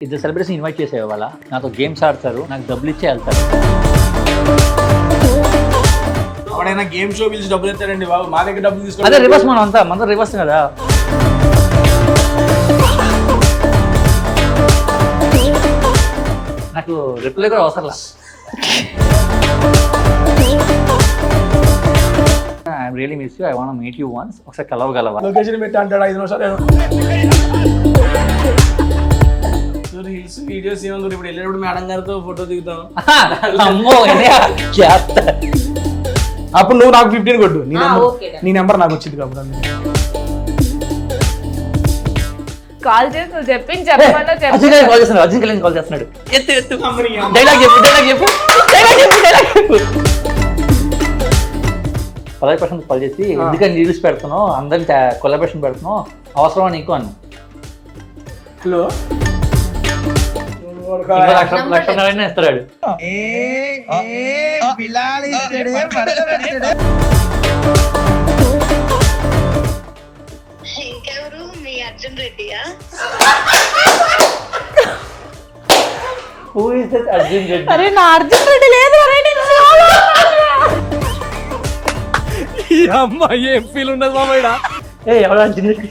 ఇద్దరు celebrities invite చేసే వాళ్ళ నాతో గేమ్స్ ఆడతారు, నాకు డబ్బులు ఇచ్చే వెళ్తారు. ఎవడైనా గేమ్ షో పిలిచి డబ్బులు ఇస్తారండి బాబు, మా దగ్గర డబ్బులు తీసుకో. అదే రివర్స్, మనం అంతా మన రివర్స్ కదా. నాకు రిప్లై కూడా అవసరం. I really miss you, I want meet you once. ఒకసారి కలవగలవా? లొకేషన్ పెట్టి అంటాడు 5 నిమిషాలు. రీల్స్ వీడియోస్ ఏమో ఇప్పుడు వెళ్ళేటప్పుడు మేడం గారితో ఫోటో దిగుతాం. అమ్మో అప్పుడు నువ్వు నాకు 15 కొట్టు, నీ నెంబర్ నాకు వచ్చింది కాబట్టి. కాల్ చేసి నువ్వు చెప్పింది చెప్పకుండా కాల్ చేస్తున్నాడు, అర్జున్ కళ్యాణ్ కాల్ చేస్తున్నాడు. ఎత్తు ఎత్తు డైలాగ్ చెప్పు, డైలాగ్ చెప్పు, డైలాగ్ చెప్పు, డైలాగ్ చెప్పు. 10% కాల్ చేసి ఎందుకని రీల్స్ పెడుతున్నావు, అందరిని కొలాబరేషన్ పెడుతున్నావు, అవసరమా నీకు అని. హలో లక్ష ఇస్తాడు. ఇంకెవరు మీ Arjun రెడ్డియా? Who is that Arjun Reddy? అరే నా అర్జున్ రెడ్డి లేదు. ఈ అమ్మాయి ఏం ఫీల్ ఉన్నది మామయ్య? ఎవరు అర్జున్ రెడ్డి?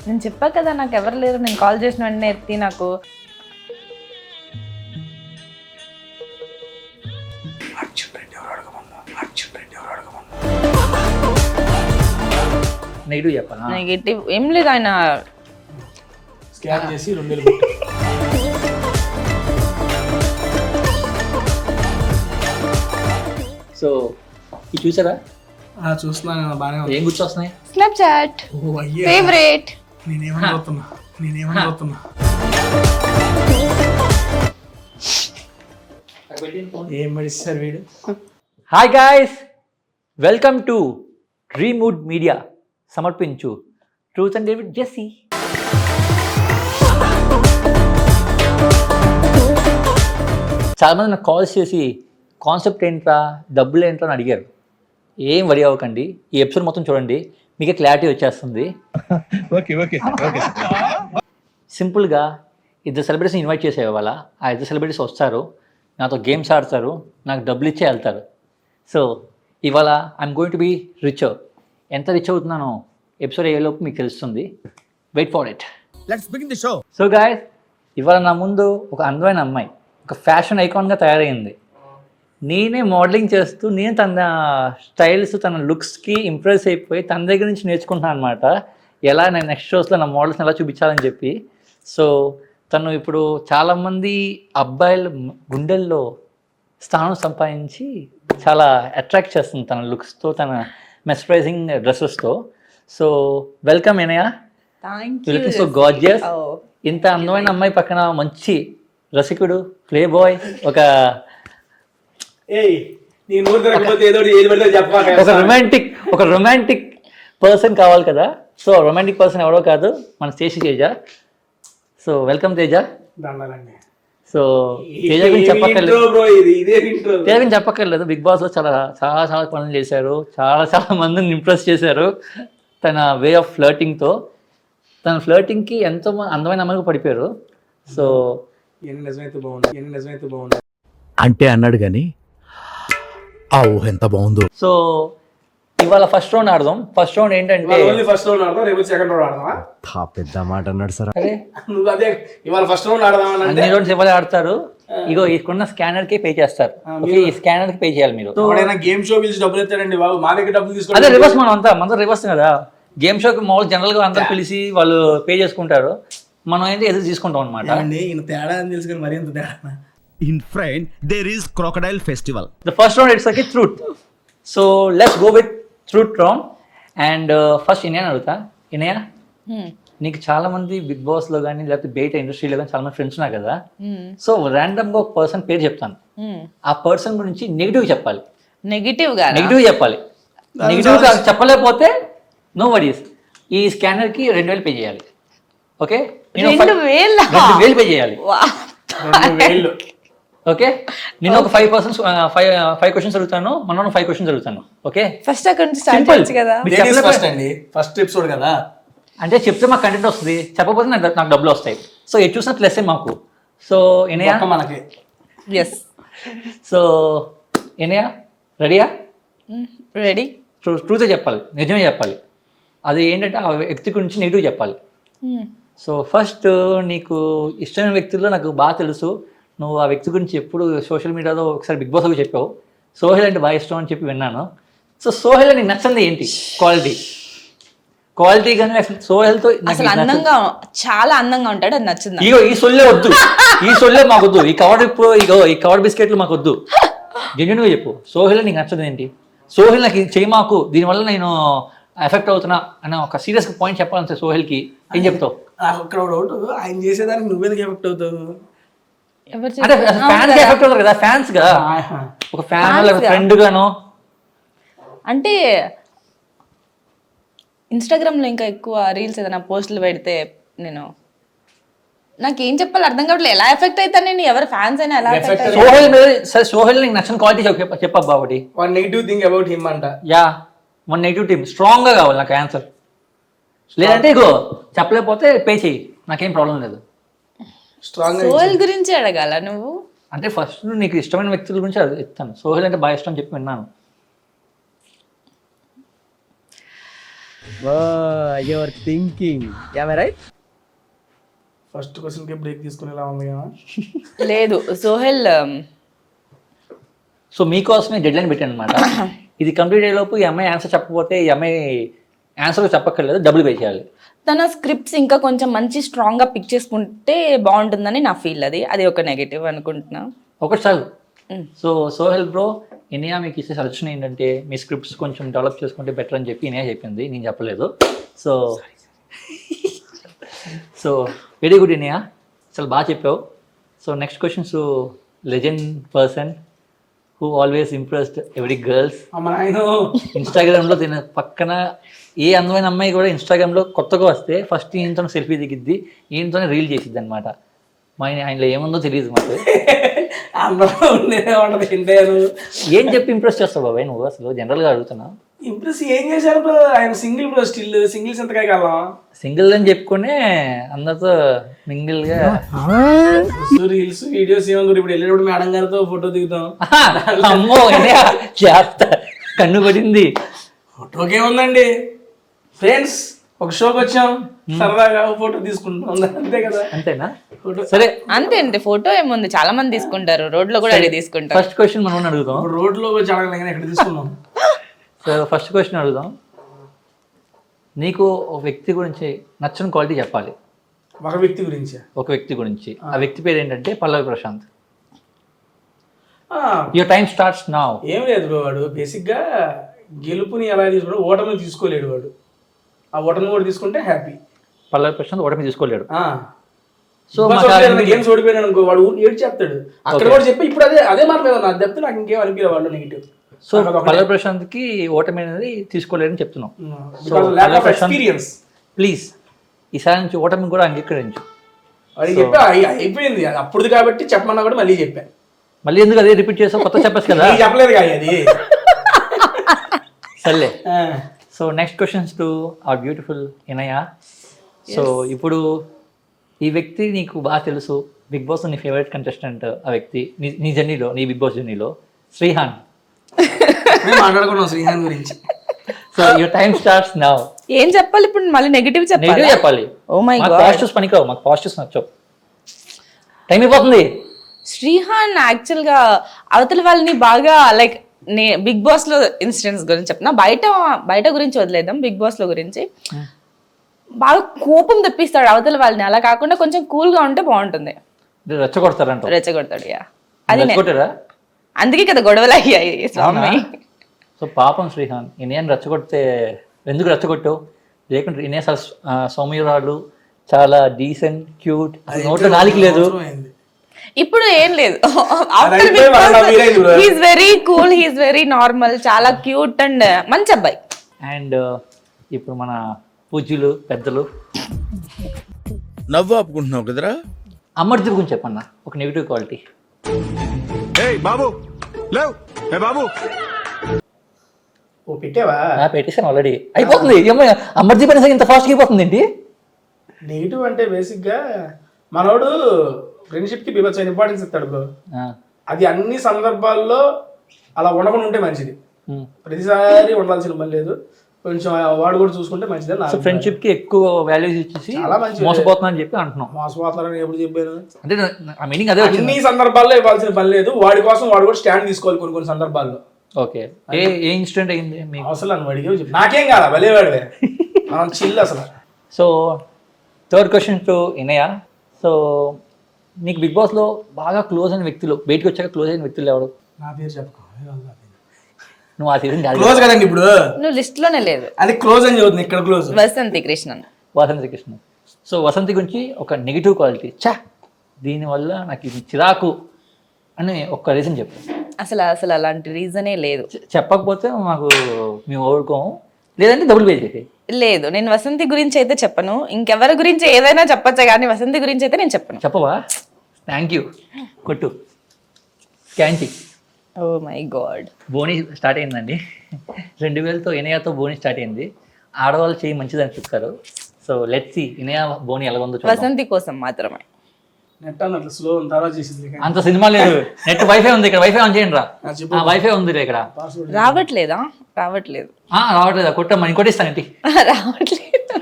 నేను చెప్పా కదా నాకు ఎవరు లేరు, నేను కాల్ చేసిన వెంటనే ఎత్తి. నాకు నెగిటివ్ చెప్పాలా? నెగిటివ్ ఏం లేదు, ఆయన స్కాన్ చేసి 2000 కొట్టు. సో ఇది చూసారా? చూస్తున్నాను, బాగానే ఉంది. ఏం గుర్తొస్తున్నాయి? స్నాప్చాట్ ఓ అయ్యే, ఫేవరెట్. నేనేమనుకుంటున్నా. ఏం పడిస్తారు వీడు. Hi guys, welcome to Dreamwood media సమర్పించు ట్రూత్ అండ్ డేవిడ్ జెస్సీ. చాలామంది నాకు కాల్స్ చేసి కాన్సెప్ట్ ఏంట్రా, డబ్బులు ఏంట్రా అని అడిగారు. ఏం వరి అవ్వకండి, ఈ ఎపిసోడ్ మొత్తం చూడండి, మీకే క్లారిటీ వచ్చేస్తుంది. సింపుల్గా ఇద్దరు సెలబ్రిటీస్ ఇన్వైట్ చేసే వాళ్ళ ఆ ఇద్దరు సెలబ్రిటీస్ వస్తారు, నాతో గేమ్స్ ఆడతారు, నాకు డబ్బులు ఇచ్చే వెళ్తారు. సో ఇవాళ I'm going to be rich. ఎంత రిచ్ అవుతున్నానో ఎపిసోడ్ అయ్యేలోపు మీకు తెలుస్తుంది. Wait for it. So guys, ఇవాళ నా ముందు ఒక అందమైన అమ్మాయి, ఒక ఫ్యాషన్ ఐకాన్గా తయారైంది. నేనే మోడలింగ్ చేస్తూ నేను తన స్టైల్స్, తన లుక్స్కి ఇంప్రెస్ అయిపోయి తన దగ్గర నుంచి నేర్చుకుంటున్నాను అనమాట. ఎలా నేను నెక్స్ట్ షోస్లో నా మోడల్స్ని ఎలా చూపించాలని చెప్పి. సో తను ఇప్పుడు చాలామంది అబ్బాయిల గుండెల్లో స్థానం సంపాదించి చాలా అట్రాక్ట్ చేస్తుంది తన లుక్స్తో, తన మెస్ప్రైజింగ్ డ్రెస్సెస్తో. So welcome Inaya. So gorgeous. ఇంత అందమైన అమ్మాయి పక్కన మంచి రసికుడు, ప్లే బాయ్, ఒక రొమాంటిక్ పర్సన్ కావాలి కదా. సో రొమాంటిక్ పర్సన్ ఎవరో కాదు, మన Seshi Teja. So welcome Teja. So Teja గురించి చెప్పక్కర్లేదు, బిగ్ బాస్ లో చాలా చాలా చాలా పనులు చేశారు, చాలా చాలా మందిని ఇంప్రెస్ చేశారు తన వే ఆఫ్ ఫ్లర్టింగ్తో. తన ఫ్లర్టింగ్కి ఎంతో అందమైన అమ్మాయికి పడిపోయారు. సో అంటే అన్నాడు కానీ ఆ ఊహ ఎంత బాగుందో. సో ఇవాళ ఫస్ట్ రౌండ్ ఆడదాం. ఫస్ట్ రౌండ్ ఏంటంటే పెద్ద మాట అన్నాడు సార్. అరే ఇవాళ ఫస్ట్ రౌండ్ ఆడదాం. అన్ని రౌండ్స్ ఇవాళ ఆడతారు. ఇగో ఇక్కడున్న స్కానర్ కి పే చేస్తారు. ఈ స్కానర్ కి పే చేయాలి మీరు. ఎవడైనా గేమ్ షో పిలిచి డబ్బులు ఇస్తారండి బాబు, మా దగ్గర డబ్బులు తీసుకో. అదే రివర్స్, మనం అంతా మన రివర్స్ కదా. గేమ్ షోకి మామూలు జనరల్ గా అందరు పిలిచి వాళ్ళు పే చేసుకుంటారు, మనం ఏంటి ఎదురు తీసుకుంటాం అనమాట. తేడా అని తెలుసుకుని మరి ఎంత తేడా. In front there is crocodile festival. The first round it's like a truth. So let's go with truth round. And first Inaya అడుగుతా. ఇనయా, నీకు చాలా మంది బిగ్ బాస్ లో కానీ లేకపోతే బయట ఇండస్ట్రీలో కానీ చాలా మంది ఫ్రెండ్స్ ఉన్నారు కదా. సో ర్యాండమ్ గా ఒక పర్సన్ పేరు చెప్తాను, ఆ పర్సన్ గురించి నెగిటివ్ చెప్పాలి. నెగిటివ్ చెప్పాలి. నెగిటివ్ చెప్పలేకపోతే నో వరీస్, ఈ స్కానర్ కి 2000 పే చేయాలి. ఓకే, 2000 పే చేయాలి. ఓకే, నేను ఒక 5 క్వశ్చన్స్ అడుగుతాను, మనం 5 క్వశ్చన్స్ అడుగుతాను. ఓకే, ఫస్ట్ అక్కడ నుంచి స్టార్ట్ చేయొచ్చు కదా. ఫస్ట్ అండి, ఫస్ట్ ఎపిసోడ్ కదా. అంటే చెప్తే మాకు కంటెంట్ వస్తుంది, చెప్పకపోతే నాకు డబ్బులు వస్తాయి. సో ఎటు చూసిన ప్లస్సే మాకు. సో ఎనయా ఒక్క మనకి ఎస్ సో ఎనయా రెడీయా? రెడీ. ట్రూతే చెప్పాలి, నిజమే చెప్పాలి. అది ఏంటంటే ఆ వ్యక్తి గురించి నెగిటివ్ చెప్పాలి. సో ఫస్ట్ నీకు ఇష్టమైన వ్యక్తుల్లో నాకు బాగా తెలుసు, నువ్వు ఆ వ్యక్తి గురించి ఎప్పుడు సోషల్ మీడియాలో ఒకసారి బిగ్ బాస్లో చెప్పావు, సోహెల్ అంటే బాగా ఇష్టం అని చెప్పి విన్నాను. సో సోహెల్ నీకు నచ్చింది ఏంటి? క్వాలిటీ కానీ సోహెల్తో అసలు అందంగా, చాలా అందంగా ఉంటాడు, అది నచ్చింది. ఇగో ఈ సొల్లే వద్దు, ఈ సొల్లే మాకు వద్దు, ఈ కవర్ బిస్కెట్లు మాకు వద్దు. జెన్యున్గా చెప్పు, సోహెల్ నీకు నచ్చదు ఏంటి? సోహెల్ నాకు ఇది చేయి మాకు, దీనివల్ల నేను ఎఫెక్ట్ అవుతున్నా అన్న ఒక సీరియస్ పాయింట్ చెప్పాలంటే సోహెల్కి ఏం చెప్తావు? నాకు ఒక్క డౌట్, ఆయన చేసేదానికి నువ్వెందుకు ఎఫెక్ట్ అవుతావు? ఎవరు అంటే ఫ్యాన్స్ ఎఫెక్ట్ అవుతారు కదా, ఫ్యాన్స్ గా ఒక ఫ్యాన్ ఫ్రెండ్ గాను. అంటే ఇన్స్టాగ్రామ్లో ఇంకా ఎక్కువ రీల్స్ ఏదైనా పోస్టులు పెడితే నేను నాకేం చెప్పాలి అర్థం కావట్లేదు. ఎలా ఎఫెక్ట్ అవుతాను నేను? ఎవరు ఫ్యాన్స్ అయినా ఎలా ఎఫెక్ట్ అవుతారు? సోహెల్ మీద సరే, సోహెల్ నీకు నచ్చిన క్వాలిటీ చెప్పబ్బా ఒకటి. One negative thing about him అంట. Yeah, one negative team strong గా కావాలి నాకు ఆన్సర్. లేదంటే ఇగో చెప్పలేకపోతే పే చెయ్యి, నాకేం ప్రాబ్లం లేదు. స్ట్రాంగ్ సోహెల్ గురించి అడగాల నువ్వు? అంటే ఫస్ట్ నీకు ఇష్టమైన వ్యక్తుల గురించి ఇస్తాను. సోహెల్ అంటే బాగా ఇష్టం చెప్పి విన్నాను. Your thinking right. First question కి బ్రేక్ తీసుకునేలా ఉంది కదా. లేదు సోహెల్ సో మీకోసమే డెడ్ లైన్ పెట్టాను అనమాట. ఇది కంప్లీట్ అయ్యేలోపు ఈ అమ్మాయి ఆన్సర్ చెప్పకపోతే ఈ అమ్మాయి ఆన్సర్ చెప్పక్కర్లేదు, డబ్బులు పే చేయాలి. తన స్క్రిప్ట్స్ ఇంకా కొంచెం మంచి స్ట్రాంగ్ గా పిక్ చేసుకుంటే బాగుంటుందని నా ఫీల్. అది ఒక నెగటివ్ అనుకుంటున్నా. ఒకటి చాలు. సో సోహెల్ బ్రో, ఇనియా మీకు ఇచ్చే సజెషన్ ఏంటంటే మీ స్క్రిప్ట్స్ కొంచెం డెవలప్ చేసుకుంటే బెటర్ అని చెప్పి ఇనియా చెప్పింది, నేను చెప్పలేదు. So so very good Inaya, అసలు బాగా చెప్పావు. So next questions, legend person who always impressed every girls. అమ్మ ఆయన ఇన్స్టాగ్రామ్లో దీని పక్కన ఏ అందమైన అమ్మాయి కూడా ఇన్స్టాగ్రామ్లో కొత్తగా వస్తే ఫస్ట్ ఈయనతో సెల్ఫీ దిగిద్ది, ఈయనతోనే రీల్ చేసిద్ది అనమాట. మా ఆయనలో ఏముందో తెలియదు మాకు. అందరూ ఉండేదే ఉండదు తింటారు. ఏం చెప్పి ఇంప్రెస్ చేస్తావు బాబాయ్ నువ్వు? అసలు జనరల్గా అడుగుతున్నా. ఇంప్రెస్ ఏం చేశారు బ్రో? ఆయన సింగిల్ బ్రో, స్టిల్ సింగిల్స్ ఎంతకాయ కాలం. సింగిల్ అని చెప్పుకునే అందరితో మింగిల్గా రీల్స్ వీడియోస్ ఏమో ఇప్పుడు వెళ్ళేటప్పుడు మేడం గారితో ఫోటో దిగుతాం. అమ్మో చేస్తా, కన్ను పడింది. ఫోటోకి ఏముందండి ఫ్రెండ్స్, ఒక షోకి వచ్చాం సరదాగా ఫోటో తీసుకుంటాం అంతే కదా. అంతేనా? ఫోటో సరే అంతే అంతే. ఫోటో ఏముంది, చాలా మంది తీసుకుంటారు, రోడ్ లో కూడా అడిగి తీసుకుంటారు. ఫస్ట్ క్వశ్చన్ మనం అడుగుదాం. ఇప్పుడు రోడ్లో చాలా ఎక్కడ తీసుకున్నాం. సో ఫస్ట్ క్వశ్చన్ అడుగుదాం. నీకు ఒక వ్యక్తి గురించి నచ్చిన క్వాలిటీ చెప్పాలి. ఒక వ్యక్తి గురించి ఒక వ్యక్తి గురించి, ఆ వ్యక్తి పేరు ఏంటంటే Pallavi Prashanth. Your time starts now. ఏం లేదు బ్రో, వాడు బేసిక్గా గెలుపుని ఎలా తీసుకున్నాడు, ఓటమిని తీసుకోలేడు వాడు. ఆ ఓటమిని కూడా తీసుకుంటే హ్యాపీ. పల్లవి ప్రశాంత్ ఓటమి తీసుకోలేడు. సో గేమ్స్ ఓడిపోయాడు అనుకో, వాడు ఏడు చెప్తాడు. అక్కడ కూడా చెప్పి ఇప్పుడు అదే మాట మీద నాకు చెప్తే నాకు ఇంకేం అనిపించలేదు వాళ్ళు నెగిటివ్. సో పల్లవి ప్రశాంత్ కి ఓటమి అనేది తీసుకోలేదని చెప్తున్నాం. ఎక్స్పీరియన్స్ ప్లీజ్ ఈసారి నుంచి ఓటమి కూడా అంగీకరించు. వాడికి చెప్పి అయిపోయింది అది అప్పుడుది కాబట్టి చెప్పమన్నా కూడా మళ్ళీ చెప్పాను. మళ్ళీ ఎందుకు అదే రిపీట్ చేస్తావు? కొత్త చెప్పచ్చు కదా. చెప్పలేదు కానీ అది సర్లే. So next questions to our beautiful Inaya. So ఇప్పుడు ఈ వ్యక్తి నీకు బాగా తెలుసు, బిగ్ బాస్ నీ ఫేవరెట్ కంటెస్టెంట్ ఆ వ్యక్తి నీ జర్నీలో, నీ బిగ్ బాస్ జర్నీలో శ్రీహాన్. మాట్లాడుకున్నాం శ్రీహాన్ గురించి. So your time starts now. ఏం చెప్పాలి ఇప్పుడు? మళ్ళీ నెగిటివ్ చెప్పాలి. ఓ మై గాడ్, పాజిటివ్స్ పనికావు, మాకు పాజిటివ్స్ నచ్చవు. టైం అయిపోతుంది. శ్రీహాన్ యాక్చువల్ గా అవతల వాళ్ళని బాగా లైక్ బిగ్ బాస్ లో ఇన్సిడెంట్స్ గురించి చెప్తున్నా, బయట గురించి వదిలేద్దాం. బిగ్ బాస్ లో గురించి బాగా కోపం తెప్పిస్తాడు అవతల వాళ్ళని. అలా కాకుండా కొంచెం కూల్ గా ఉంటే బాగుంటుంది. రెచ్చగొడతారంట. రెచ్చగొడతాడు. అది రెచ్చగొట్టారా? అందుకే కదా గొడవలు అయ్యాయి స్వామి. సో పాపం శ్రీహాన్, ఇనియన్ రెచ్చగొడితే ఎందుకు రెచ్చగొట్టావు? లేకుంటే ఇనియన్ సౌమ్యురాలు, చాలా డీసెంట్, క్యూట్, నోట్లో నాలికి లేదు. ఇప్పుడు ఏం లేదు. He's very cool, he's very normal, చాలా క్యూట్ అండ్ మంచి అబ్బాయి. అండ్ ఇప్పుడు మన పూజ్యులు పెద్దలు నవ్వు ఆపుకుంటున్నావు కదరా. అమర్దీప్ గురించి చెప్పన్నా ఒక నెగిటివ్ క్వాలిటీ. ఓ పెట్టావా? పెట్టేసాను ఆల్రెడీ. అయిపోతుంది. అమర్దీప్ అనేసరికి ఇంత ఫాస్ట్గా అయిపోతుంది ఏంటి? నెగిటివ్ అంటే బేసిక్గా మనోడు ఫ్రెండ్షిప్కి బీభత్సమైన ఇంపార్టెన్స్ ఇస్తాడు బ్రో. అది అన్ని సందర్భాల్లో అలా ఉండకుండా ఉంటే మంచిది. ప్రతిసారి ఉండాల్సిన పని లేదు. కొంచెం వాడు కూడా చూసుకుంటే మంచిది. ఫ్రెండ్షిప్ కి ఎక్కువ వాల్యూస్ ఇచ్చేసి చాలా మంచిది. మోసపోతున్నా అని చెప్పి అంటున్నాం. మోసపోతున్నారని ఎప్పుడు చెప్పాను? అంటే ఆ మీనింగ్ అదే అన్ని సందర్భాల్లో ఇవ్వాల్సిన పని లేదు. వాడి కోసం వాడు కూడా స్టాండ్ తీసుకోవాలి కొన్ని సందర్భాల్లో. ఓకే. ఏ ఇన్సిడెంట్ అయింది మీకు? అసలు అని అడిగే చెప్పు. నాకేం కాదా భలేవాడివే, మనం చిల్ అసలు. So third question to Inaya. So నీకు బిగ్ బాస్ లో బాగా క్లోజ్ అయిన వ్యక్తులు, బయటకు వచ్చాక క్లోజ్ అయిన వ్యక్తులు ఎవరు? నా పేరు చెప్పుకో. నువ్వు ఆ సీజన్ క్లోజ్ కదండి ఇప్పుడు. నువ్వు లిస్ట్ లోనే లేదు. అది క్లోజ్ అని చదువుతుంది ఇక్కడ. క్లోజ్ వసంతి కృష్ణన్. వసంతి కృష్ణ. సో వసంతి గురించి ఒక నెగిటివ్ క్వాలిటీ, దీనివల్ల నాకు ఇది చిరాకు అని ఒక్క రీజన్ చెప్పు. అసలు అలాంటి రీజనే లేదు. చెప్పకపోతే మాకు మేము ఓడుకోము, లేదంటే డబుల్ పే చేసి. లేదు, నేను వసంతి గురించి అయితే చెప్పను. ఇంకెవరి గురించి ఏదైనా చెప్పచ్చా కానీ వసంతి గురించి అయితే నేను చెప్పను. చెప్పవా? Thank you. కొట్టు క్యాంచి. Oh my god. బోని స్టార్ట్ అయిందండి. 2000తో ఇనయాతో బోని స్టార్ట్ అయింది. ఆడవాళ్ళు చేయి మంచిదని చెప్తారు. సో లెట్స్ సీ ఇనయా బోని ఎలా ఉందో చూద్దాం. వసంతి కోసం మాత్రమే. నెట్ అన్నట్లు స్లో తర్వాత చేసింది. అంత సినిమా లేదు. నెట్ వైఫై ఉంది ఇక్కడ. వైఫై ఆన్ చేయండి రా. వైఫై ఉంది ఇక్కడ. రావట్లేదా? రావట్లేదు. రావట్లేదా? కొట్టమ్మా, నేను కొట్టిస్తాను ఏంటి. రావట్లేదు.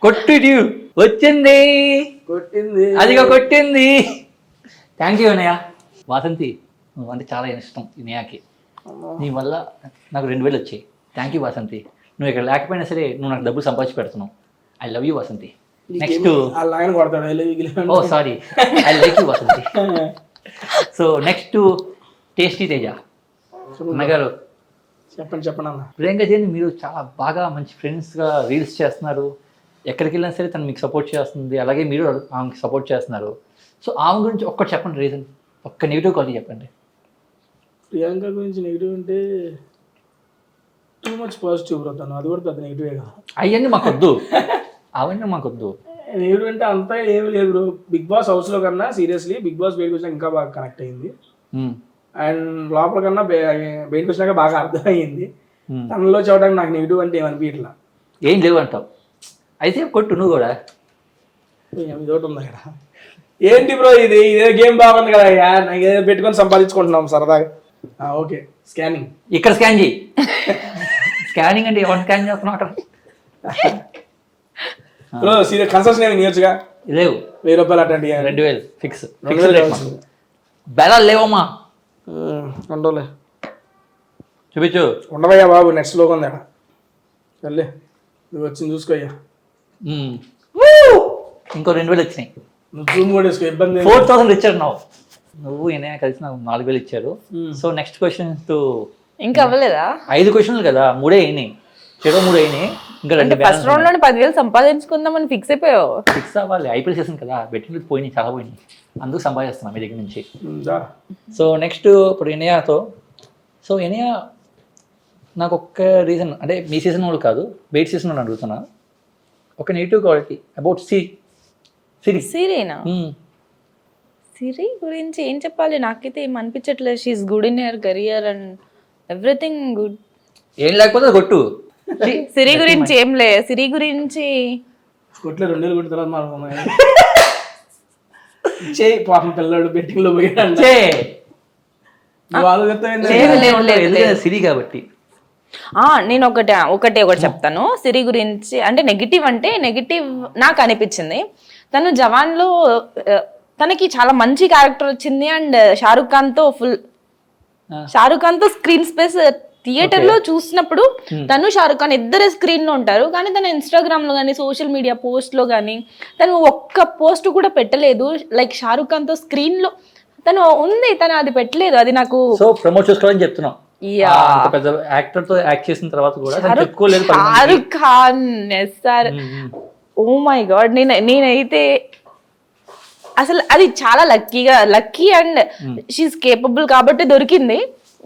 కొట్టి వచ్చింది, కొట్టింది, అదిగా కొట్టింది. Thank you Inaya. వాసంతి నువ్వు అంటే చాలా ఇష్టం ఇనయాకి. నీ వల్ల నాకు 2000 వచ్చాయి. Thank you Vasanthi. నువ్వు ఇక్కడ లేకపోయినా సరే నువ్వు నాకు డబ్బులు సంపాదించి పెడుతున్నావు. I love you Vasanthi. Next oh sorry, I like you Vasanthi. So next tasty Teja అన్నగారు. చెప్పండి అన్న. ప్రియాంక జైన్ మీరు చాలా బాగా మంచి ఫ్రెండ్స్గా రీల్స్ చేస్తున్నారు. ఎక్కడికి వెళ్ళినా సరే తను మీకు సపోర్ట్ చేస్తుంది, అలాగే మీరు ఆమెకి సపోర్ట్ చేస్తున్నారు. సో ఆమె గురించి ఒక్కటి చెప్పండి, రీజన్ ఒక్క నెగిటివ్ క్వాలిటీ చెప్పండి. ప్రియాంక గురించి నెగిటివ్ అంటే టూ మచ్ పాజిటివ్ బ్రో. తను అది కూడా పెద్ద నెగిటివే కదా. అవన్నీ మాకొద్దు, అవన్నీ మాకొద్దు. నెగిటివ్ అంటే అంతా ఏమి లేదు బ్రో. బిగ్ బాస్ హౌస్లో కన్నా సీరియస్లీ బిగ్ బాస్ బయటకు వచ్చినాక ఇంకా బాగా కనెక్ట్ అయింది. అండ్ లోపల కన్నా బయటకు వచ్చినాక బాగా అర్థమయ్యింది. తనలో చూడడానికి నాకు నెగిటివ్ అంటే ఏమనిపించట్లా. ఏం లేవు అంటావు అయితే కొట్టు నువ్వు కూడా. ఇదొకటి ఉంది కదా. ఏంటి బ్రో ఇదే గేమ్ బాగుంది కదా, నాకు ఏదో పెట్టుకొని సంపాదించుకుంటున్నాం సరదాగా. ఓకే స్కానింగ్ ఇక్కడ స్కాన్ చేయి. స్కానింగ్ అంటే ఎవరు స్కాన్ చేస్తున్నావు అక్కడ? బ్రో సీరియస్ కన్సల్షన్ ఏమి ఇవ్వచ్చుగా? లేవు. 1000 రూపాయలు అటెండ్ 2000 ఫిక్స్. బెలాలు లేవమ్మా. ఉండవులే. చూపించు. ఉండవయ్యా బాబు, నెక్స్ట్ లోకి ఉంది అక్కడ. సర్లే నువ్వు వచ్చింది చూసుకోయ్యా. ఇంకో 2000 వచ్చినాయి. నువ్వు జూమ్ కూడా వేసుకో, ఇబ్బంది. 4000 ఇచ్చారు నువ్వు ఈయన కలిసి నాకు 4000 ఇచ్చారు. So next question to. ఇంకా అవ్వలేదా? 5 క్వశ్చన్లు కదా, 3 అయినాయి. చెరో 3 అయినాయి. ఇంకా 2 ఫస్ట్ రౌండ్ లోనే 10,000 సంపాదించుకుందామని ఫిక్స్ అయిపోయావు. ఫిక్స్ అవ్వాలి. ఐపీఎల్ సీజన్ కదా, బెట్టింగ్ పోయినాయి, చాలా పోయినాయి. అందుకు సంపాదిస్తున్నాం మీ దగ్గర నుంచి. సో నెక్స్ట్ ఇప్పుడు ఇనయాతో. సో ఇనయా నాకు ఒక్క రీజన్, అంటే మీ సీజన్ వాళ్ళు కాదు, బయట సీజన్ వాళ్ళు అడుగుతున్నా. ఒక నెగిటివ్ క్వాలిటీ అబౌట్ సిరీనా? సిరి గురించి ఏం చెప్పాలి? నాకైతే ఏం అనిపించట్లేదు. She's good in her career and everything good. ఏం లేకపోతే కొట్టు. సిరి గురించి ఏం లే. సిరి గురించి కొట్లే 2000 కొట్టిన తర్వాత మనం పాపం పిల్లడు బెట్టింగ్ లో పోయాడు. సిరి కాబట్టి నేను ఒకటి చెప్తాను సిరి గురించి. అంటే నెగిటివ్ నాకు అనిపించింది. తను జవాన్లో తనకి చాలా మంచి క్యారెక్టర్ వచ్చింది. అండ్ షారుఖ్ ఖాన్ తో స్క్రీన్ స్పేస్ థియేటర్ లో చూసినప్పుడు తను షారుఖ్ ఖాన్ ఇద్దరు స్క్రీన్ లో ఉంటారు. కానీ తను ఇన్స్టాగ్రామ్ లో కానీ సోషల్ మీడియా పోస్ట్ లో కానీ తను ఒక్క పోస్ట్ కూడా పెట్టలేదు. లైక్ షారుఖ్ ఖాన్ తో స్క్రీన్ లో తను ఉంది, తను అది పెట్టలేదు. అది నాకు ప్రమోట్ చేసుకోవాలని చెప్తున్నాం. పెద్ద యాక్టర్ తో యాక్ట్ చేసిన తర్వాత కూడా Shahrukh Khan oh my god. నేనైతే అసలు అది చాలా లక్కీ అండ్ షీఈస్ కేపబుల్ కాబట్టి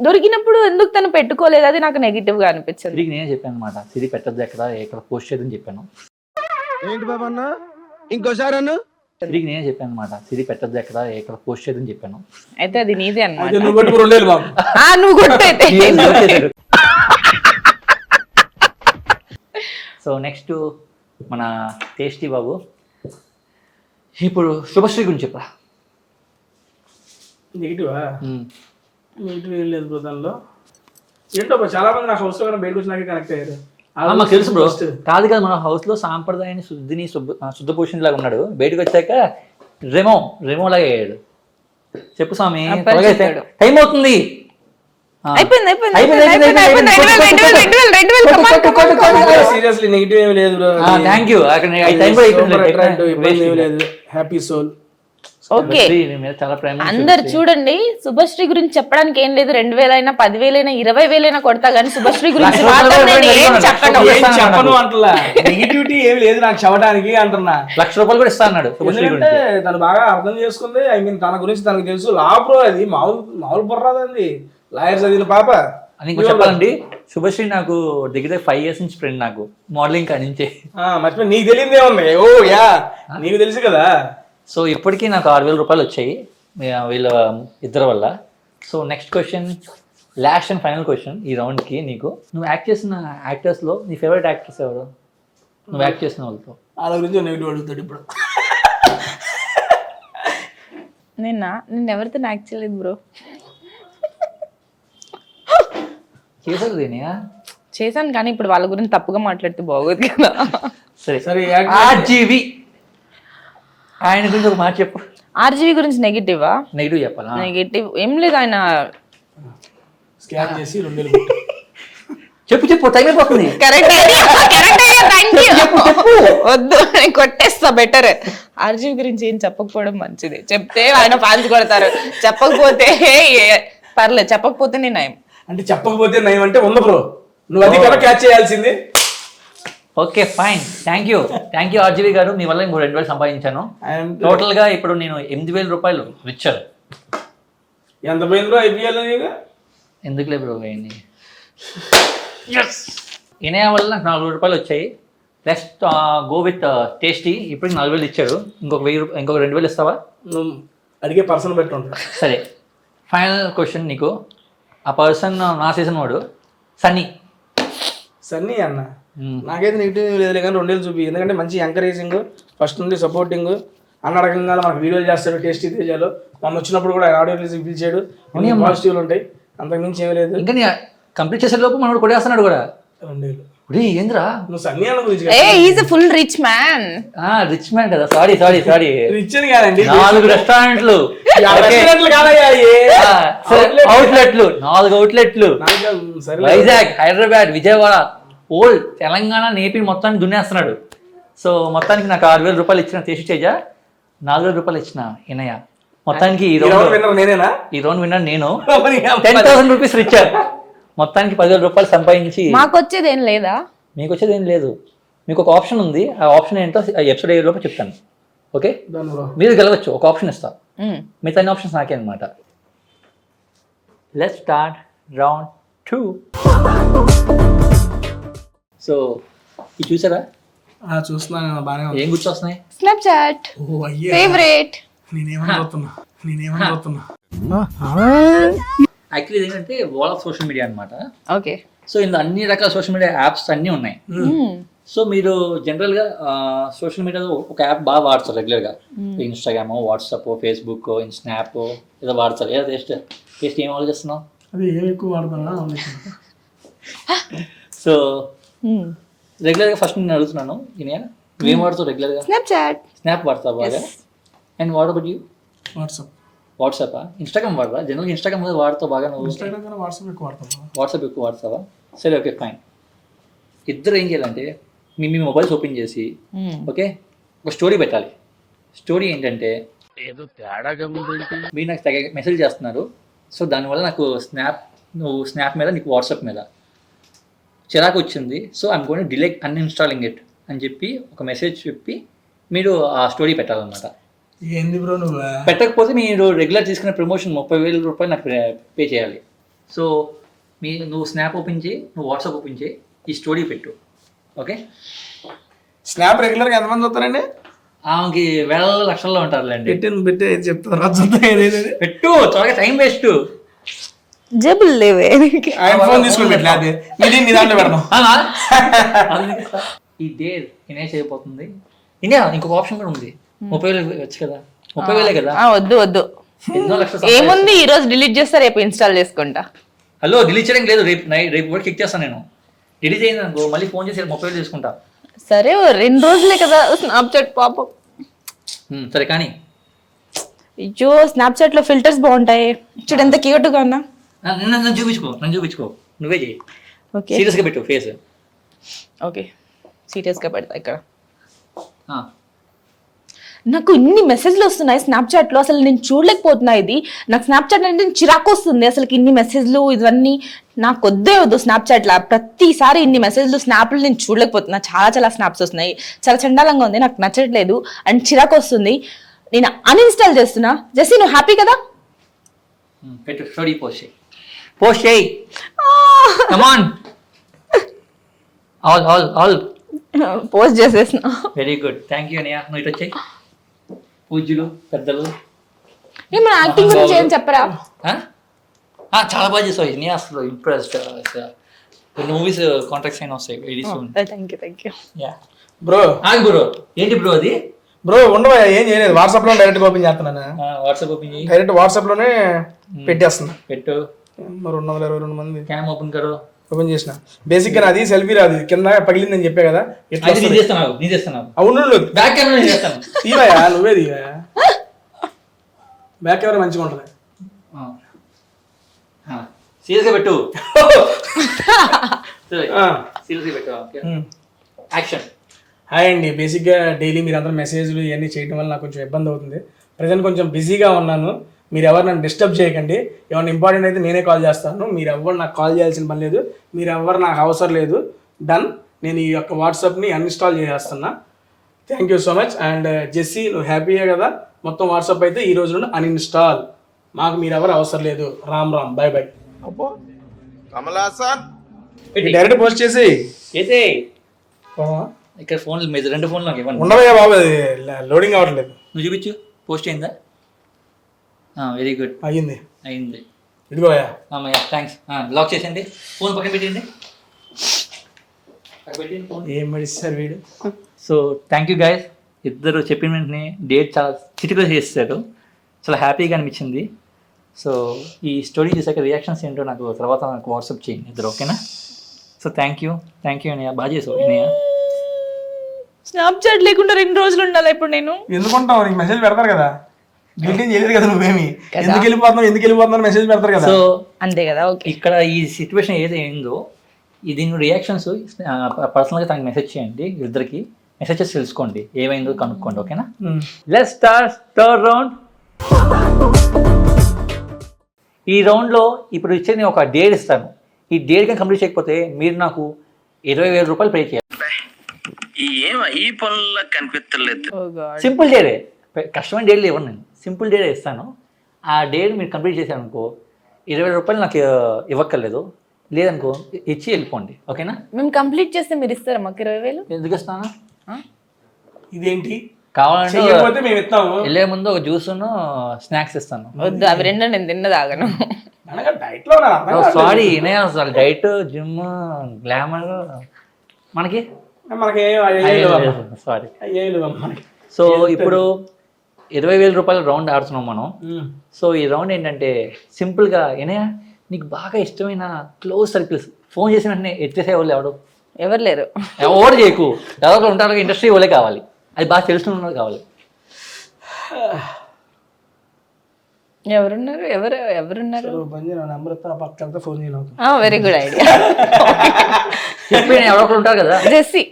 దొరికినప్పుడు ఎందుకు తను పెట్టుకోలేదు, అది నాకు నెగిటివ్ గా అనిపించింది. నేనే చెప్పాను అనమాట, సిరి పెట్టద్దు ఎక్కడ పోస్ట్ చేయదని చెప్పాను. ఏంటి బాబా అన్న ఇంకోసారి అన్న? నేనే చెప్పాను అనమాట, సిరి పెట్టద్దు ఎక్కడ పోస్ట్ చేయదని చెప్పాను. అయితే అది నీదే అన్నమాట. నువ్వు కొట్టయితే సో నెక్స్ట్ మన టేస్టీ బాబు, ఇప్పుడు శుభశ్రీ గురించి చెప్పరా. నెగిటివా? నెగిటివ్ ఏం లేదు బ్రో దానిలో. ఏంటో bro, చాలా మంది నా హౌస్ లో బయటకు వచ్చి నాకే కనెక్ట్ అయ్యారు. మాకు తెలుసు బ్రో. కాదు కదా, మన హౌస్ లో సాంప్రదాయాన్ని శుద్ధిని శుద్ధ పోషణ లాగా ఉన్నాడు. బయటకు వచ్చాక రెమో లాగా అయ్యాడు. చెప్పు స్వామి, టైం అవుతుంది. సీరియస్లీ నెగిటివ్ ఏమి లేదు bro. Thank you. Happy soul. Okay, చాలా ప్రేమ. అందరు చూడండి, శుభశ్రీ గురించి చెప్పడానికి ఏం లేదు. 2,000 అయినా 10,000 అయినా 20,000 అయినా కొడతా కానీ శుభశ్రీ గురించి మాత్రం నేను ఏం చెప్పను అంటలా. నెగిటివిటీ ఏమి లేదు నాకు చెప్పడానికి అంటున్నా. ₹1,00,000 కూడా ఇస్తా అన్నాడు శుభశ్రీ ఎందుకంటే తను బాగా అర్థం చేసుకుంది. ఐ మీన్ తన గురించి తనకు తెలుసు. లా బ్రో, అది మామూలు బుర్రాదండి. లాయర్ చదివిన పాప. అని చెప్పాలండి, శుభశ్రీ నాకు దగ్గర 5 years నుంచి ఫ్రెండ్. నాకు మోడలింగ్ కానించే. మర్చిపోయి, నీకు తెలియదు ఏముంది. ఓ యా, నీకు తెలుసు కదా. సో ఇప్పటికీ నాకు ₹6,000 వచ్చాయి వీళ్ళ ఇద్దరి వల్ల. So next question, last and final question ఈ రౌండ్కి. నీకు నువ్వు యాక్ట్ చేసిన యాక్టర్స్లో నీ ఫేవరెట్ యాక్టర్స్ ఎవరు? నువ్వు యాక్ట్ చేసిన వాళ్ళతో. వాళ్ళ గురించి నెగిటివ్ అడుగుతాడు ఇప్పుడు. నేను ఎవరితో యాక్ట్ చేయలేదు బ్రో. చేశారు దీనియా? చేశాను కానీ ఇప్పుడు వాళ్ళ గురించి తప్పుగా మాట్లాడితే బాగోదు కదా. సరే సరే, ఆర్జీవి ఆయన గురించి ఒక మాట చెప్పు. ఆర్జీవి గురించి నెగిటివా? నెగిటివ్ చెప్పాలా? నెగిటివ్ ఏం లేదు. ఆయన స్కాన్ చేసి 2,000 చెప్పు, టైం అయిపోతుంది. వద్దు, నేను కొట్టేస్తా. బెటర్. ఆర్జీవి గురించి ఏం చెప్పకపోవడం మంచిది. చెప్తే ఆయన ఫ్యాన్స్ కొడతారు, చెప్పకపోతే పర్లేదు. చెప్పకపోతే నేను నయం. అంటే చెప్పకపోతే నయం అంటే ఉంది బ్రో. నువ్వు అది కదా క్యాచ్ చేయాల్సింది. Okay fine, thank you RGV గారు. మీ వల్ల ఇంకో 2,000 సంపాదించాను. టోటల్ గా ఇప్పుడు నేను ₹8,000 రిచర్. ఎంత పోయిందో ఐపీఎల్ నీకు? ఎందుకులే బ్రో, ఇనయా వల్ల నాకు ₹4,000 వచ్చాయి. Next go with tasty. ఇప్పటికి 4,000 ఇచ్చాడు. ఇంకొక 2,000 ఇస్తావా? నువ్వు అడిగే పర్సన్ బట్టి ఉంటా. సరే, ఫైనల్ క్వశ్చన్ నీకు. ఆ పర్సన్ నా సీజన్ వాడు సన్నీ అన్న. నాకైతే నెగిటివ్ లేదు కానీ 2,000 చూపి. ఎందుకంటే మంచి ఎంకరేజింగ్, ఫస్ట్ నుండి సపోర్టింగ్. అన్న అడగంగా మనకు వీడియోలు చేస్తాడు. టేస్టీ తేజాలు మనం వచ్చినప్పుడు కూడా ఆడియో రిలీజ్ పిలిచాడు. పాజిటివ్లు ఉంటాయి, అంతకుమించి ఏమీ లేదు. ఇంకా కంప్లీట్ చేసే లోపు మనోడు కొడేస్తున్నాడు కూడా. 2,000 ఏంద్రా నువ్వు సన్నీ అన్న గురించి? Full rich man. Rich man కదా. సారీ రిచ్ అని కాదండి, 4 రెస్టారెంట్లు, అవుట్లెట్లు, 4 అవుట్లెట్లు, వైజాగ్, హైదరాబాద్, విజయవాడ, ఓల్డ్ తెలంగాణ, నేపి మొత్తాన్ని దున్నేస్తున్నాడు. సో మొత్తానికి నాకు ₹6,000 ఇచ్చిన టేస్ట్ తేజ, ₹4,000 ఇచ్చిన ఇనయ. మొత్తానికి ఈ రౌండ్ విన్నర్ నేను. ₹10,000 రిచర్. మొత్తానికి ₹10,000 సంపాదించి. మాకు వచ్చేది ఏం లేదా? మీకు వచ్చేది ఏం లేదు. మీకు ఒక ఆప్షన్ ఉంది. ఆ ఆప్షన్ ఏంటో ఎపిసోడ్ అయ్యేలోపు చెప్తాను. ఓకే, మీరు గెలవచ్చు. ఒక ఆప్షన్ ఇస్తా, మిగతా అన్ని ఆప్షన్స్ నాకే అనమాట. Let's start round 2. సో ఇది చూసారా? చూస్తున్నాను, బాగానే ఉంది. ఏం గుర్తొస్తున్నాయి? Snapchat favourite. నేనేమనుకుంటున్నా యాక్చువల్లీ ఏంటంటే వాల్ ఆఫ్ సోషల్ మీడియా అనమాట. ఓకే. సో ఇందులో అన్ని రకాల సోషల్ మీడియా యాప్స్ అన్నీ ఉన్నాయి. సో మీరు జనరల్గా సోషల్ మీడియాలో ఒక యాప్ బాగా వాడతారు రెగ్యులర్గా. ఇన్స్టాగ్రామ్, వాట్సాప్, ఫేస్బుక్, స్నాప్ ఏదో వాడతారు. ఏదో టేస్ట్ ఏం ఆలోచిస్తున్నావు? అది ఏం ఎక్కువ వాడతానా? సో రెగ్యులర్గా ఫస్ట్ నేను అడుగుతున్నాను, నువ్వేం వాడుతావు రెగ్యులర్గా? స్నాప్ వాడతావు బాగా. And what about you? WhatsApp, Instagram వాడరా? జనరల్గా ఇన్స్టాగ్రామ్ వాడతావు బాగా నువ్వు? వాట్సాప్ ఎక్కువ వాడతావా? సరే, ఓకే ఫైన్. ఇద్దరు ఏం చేయాలంటే మీ మొబైల్స్ ఓపెన్ చేసి ఓకే ఒక స్టోరీ పెట్టాలి. స్టోరీ ఏంటంటే ఏదో తేడాగా ఉంది, మీరు నాకు మెసేజ్ చేస్తున్నారు. సో దానివల్ల నాకు స్నాప్ మీద, నీకు వాట్సాప్ మీద చిరాకు వచ్చింది. So I'm going to delete uninstalling it అని చెప్పి ఒక మెసేజ్ చెప్పి మీరు ఆ స్టోరీ పెట్టాలన్నమాట. ఏంది బ్రో నువ్వు? పెట్టకపోతే మీరు రెగ్యులర్ తీసుకునే ప్రమోషన్ ₹30,000 నాకు పే చేయాలి. సో నువ్వు స్నాప్ ఓపెన్ చేయి, నువ్వు వాట్సాప్ ఓపెన్ చేయి, ఈ స్టోరీ పెట్టు. ఓకే, స్నాప్ రెగ్యులర్గా ఎంతమంది వస్తారండి? ఆమెకి వేల లక్షల్లో ఉంటారులేండి. పెట్టే చెప్తారా? పెట్టు, త్వరగా టైం వేస్ట్. జబుల్ లేవే. ఫోన్ తీసుకుని పెట్టలేదు, నీ దాంట్లో పెడదాం. ఈ డే ఇనే చేయబోతుంది. ఇండియా ఇంకొక ఆప్షన్ కూడా ఉంది. 30,000 వచ్చు కదా, 30,000 కదా. వద్దు ఎన్నో లక్షలు ఏముంది, ఈ రోజు డిలీట్ చేస్తా, రేపు ఇన్స్టాల్ చేసుకుంటా. హలో, డిలీట్ చేయడం లేదు, రేపు కూడా కిక్ చేస్తాను నేను. డిలీట్ చేయండి అనుకో, మళ్ళీ ఫోన్ చేసి 30,000 తీసుకుంటా. సరే 2 రోజులే కదా స్నాప్చాట్ పాపం. సరే కానీ అయ్యో స్నాప్చాట్ లో ఫిల్టర్స్ బాగుంటాయి చూడు, ఎంత క్యూట్ గా ఉన్నా. నన్ను చూపించుకో, నువ్వే చేయి. ఓకే సీరియస్గా పెట్టు ఫేస్. ఓకే సీరియస్ గా పెడతా. ఇక్కడ నాకు ఇన్ని మెసేజ్లు వస్తున్నాయి స్నాప్చాట్ లో, అసలు నేను చూడలేకపోతున్నా. ఇది నాకు స్నాప్చాట్ అంటే చిరాకు వస్తుంది. అసలు ఇన్ని మెసేజ్లు ఇవన్నీ నాకు వద్దు స్నాప్చాట్ లా. ప్రతిసారి ఇన్ని మెసేజ్లు స్నాప్లు నేను చూడలేకపోతున్నా. చాలా స్నాప్స్ వస్తున్నాయి, చాలా చండాలంగా ఉంది, నాకు నచ్చట్లేదు అండ్ చిరాకు వస్తుంది. నేను అన్ఇన్స్టాల్ చేస్తున్నా. జెస్సీ నువ్వు హ్యాపీ కదా? పెట్టు, స్టోరీ పోస్ట్ చేయి. Come on. ఆల్ పోస్ట్ చేసేసిన. వెరీ గుడ్, థ్యాంక్ యూ అనియా. నువ్వు ఇటు వచ్చాయి. పూజ్యులు పెద్దలు ఏమన్నా యాక్టింగ్ గురించి ఏం చెప్పరా? చాలా బాగా చేసావు అనియా, అసలు ఇంప్రెస్డ్. మూవీస్ కాంట్రాక్ట్స్ అయినా వస్తాయి very soon. Thank you. Yeah bro bro, ఏంటి బ్రో అది? బ్రో ఉండవా, ఏం చేయలేదు, వాట్సాప్ లో డైరెక్ట్ ఓపెన్ చేస్తున్నాను. వాట్సాప్ ఓపెన్ చేయి. డైరెక్ట్ వాట్సాప్ లోనే పెట్టేస్తున్నా. పెట్టు. 222 మంది క్యామ్ ఓపెన్ కరో. ఓపెన్ చేసిన. బేసిక్ గా నాది సెల్ఫీ రాదు, కింద పగిలిందని చెప్పా కదా. ఇట్లా అది నేను చేస్తున్నాను. అవును, బ్యాక్ కెమెరా నేను చేస్తాను. తీవయా, నువ్వే తీవా. బ్యాక్ కెమెరా మంచిగా ఉంటుంది. సీరియస్గా పెట్టు. సీరియస్గా పెట్టు. యాక్షన్. హాయ్ అండి, బేసిక్గా డైలీ మీరు అందరూ మెసేజ్లు ఇవన్నీ చేయడం వల్ల నాకు కొంచెం ఇబ్బంది అవుతుంది. ప్రజెంట్ కొంచెం బిజీగా ఉన్నాను. మీరు ఎవరు నన్ను డిస్టర్బ్ చేయకండి. ఏమైనా ఇంపార్టెంట్ అయితే నేనే కాల్ చేస్తాను. మీరు ఎవరు నాకు కాల్ చేయాల్సిన పని లేదు, మీరు ఎవరు నాకు అవసరం లేదు. డన్. నేను ఈ యొక్క వాట్సాప్ని అన్ఇన్స్టాల్ చేసేస్తున్నా. Thank you so much. And Jessie నువ్వు హ్యాపీయే కదా? మొత్తం వాట్సాప్ అయితే ఈ రోజు నుండి అన్ఇన్స్టాల్. మాకు మీరు ఎవరు అవసరం లేదు. Ram by by. అబ్బో డైరెక్ట్ పోస్ట్ చేసి ఇక్కడ ఫోన్ మీద 2 ఫోన్లు నాకు ఇవ్వండి. ఉండవయ్యా బాబు, అది లోడింగ్ అవ్వట్లేదు. నువ్వు చూపించు, పోస్ట్ అయిందా? వెరీ గుడ్, అయ్యింది. ఇదిగోయా. థ్యాంక్స్. లాక్ చేసేయండి, ఫోన్ పక్కన పెట్టండి. ఏం మడిస్తారు వీడు. So thank you guys. ఇద్దరు చెప్పిన వెంటనే డేట్ చాలా చిటికలో చేస్తారు. చాలా హ్యాపీగా అనిపించింది. సో ఈ స్టోరీ చూసాక రియాక్షన్స్ ఏంటో నాకు తర్వాత నాకు వాట్సాప్ చేయండి ఇద్దరు, ఓకేనా? సో థ్యాంక్ యూ అన్నయ్య, బాగా చేసావు అన్నయ్య. స్నాప్చాట్ లేకుండా 2 రోజులు ఉండాలి ఇప్పుడు నేను. ఎందుకుంటావు, నీకు మెసేజ్ పెడతారు కదా. డిలీట్ చేయలేదు కదా నువ్వేమి. ఎందుకు వెళ్ళిపోతున్నావు మెసేజ్ పెడతారు కదా. సో అంతే కదా. ఓకే, ఇక్కడ ఈ సిచ్యువేషన్ ఏది అయిందో దీని రియాక్షన్స్ పర్సనల్గా తనకి మెసేజ్ చేయండి. ఇద్దరికి మెసేజెస్ తెలుసుకోండి, ఏమైందో కనుక్కోండి, ఓకేనా? Let's start third round. ఈ రౌండ్లో ఇప్పుడు ఇచ్చేది ఒక డేట్ ఇస్తాను. ఈ డేట్ కానీ కంప్లీట్ చేయకపోతే మీరు నాకు 20,000 రూపాయలు పే చేయాలి. ఈ పనుల్లో కనిపించలేదు. సింపుల్ డేటే, కష్టమైన డేట్లు ఇవ్వను నేను, సింపుల్ డేట్ ఇస్తాను. ఆ డేట్ మీరు కంప్లీట్ చేశారనుకో 20,000 రూపాయలు నాకు ఇవ్వక్కర్లేదు, లేదనుకో ఇచ్చి వెళ్ళిపోండి, ఓకేనా? మేము కంప్లీట్ చేస్తే మీరు ఇస్తారా మాకు 20,000? ఎందుకు ఇస్తాను? ఇదేంటి కావాలంటే మేము ఇస్తాము. వెళ్ళే ముందు ఒక జ్యూస్ను స్నాక్స్ ఇస్తాను. వద్దు, అవి 2 నేను తిన్నదాగను. డైట్ లో సారీ అసలు డైట్ జిమ్ గ్లామర్ మనకి సారీ. సో ఇప్పుడు 20,000 రూపాయల రౌండ్ ఆడుతున్నాం మనం. సో ఈ రౌండ్ ఏంటంటే సింపుల్గా ఏనయ్య నీకు బాగా ఇష్టమైన క్లోజ్ సర్కిల్స్ ఫోన్ చేసిన వెంటనే ఎత్తేసే వాళ్ళు ఎవరు లేరు. ఎవరు చేయకు, ఎవరు ఉంటారు, ఇండస్ట్రీ వాళ్ళే కావాలి, అది బాగా తెలిసిన వాళ్ళు కావాలి. ఎవరున్నారు? ఎవరున్నారు? Phone very good idea. చెప్పి ఎవరొకరు ఉంటారు కదా. జెస్సీ.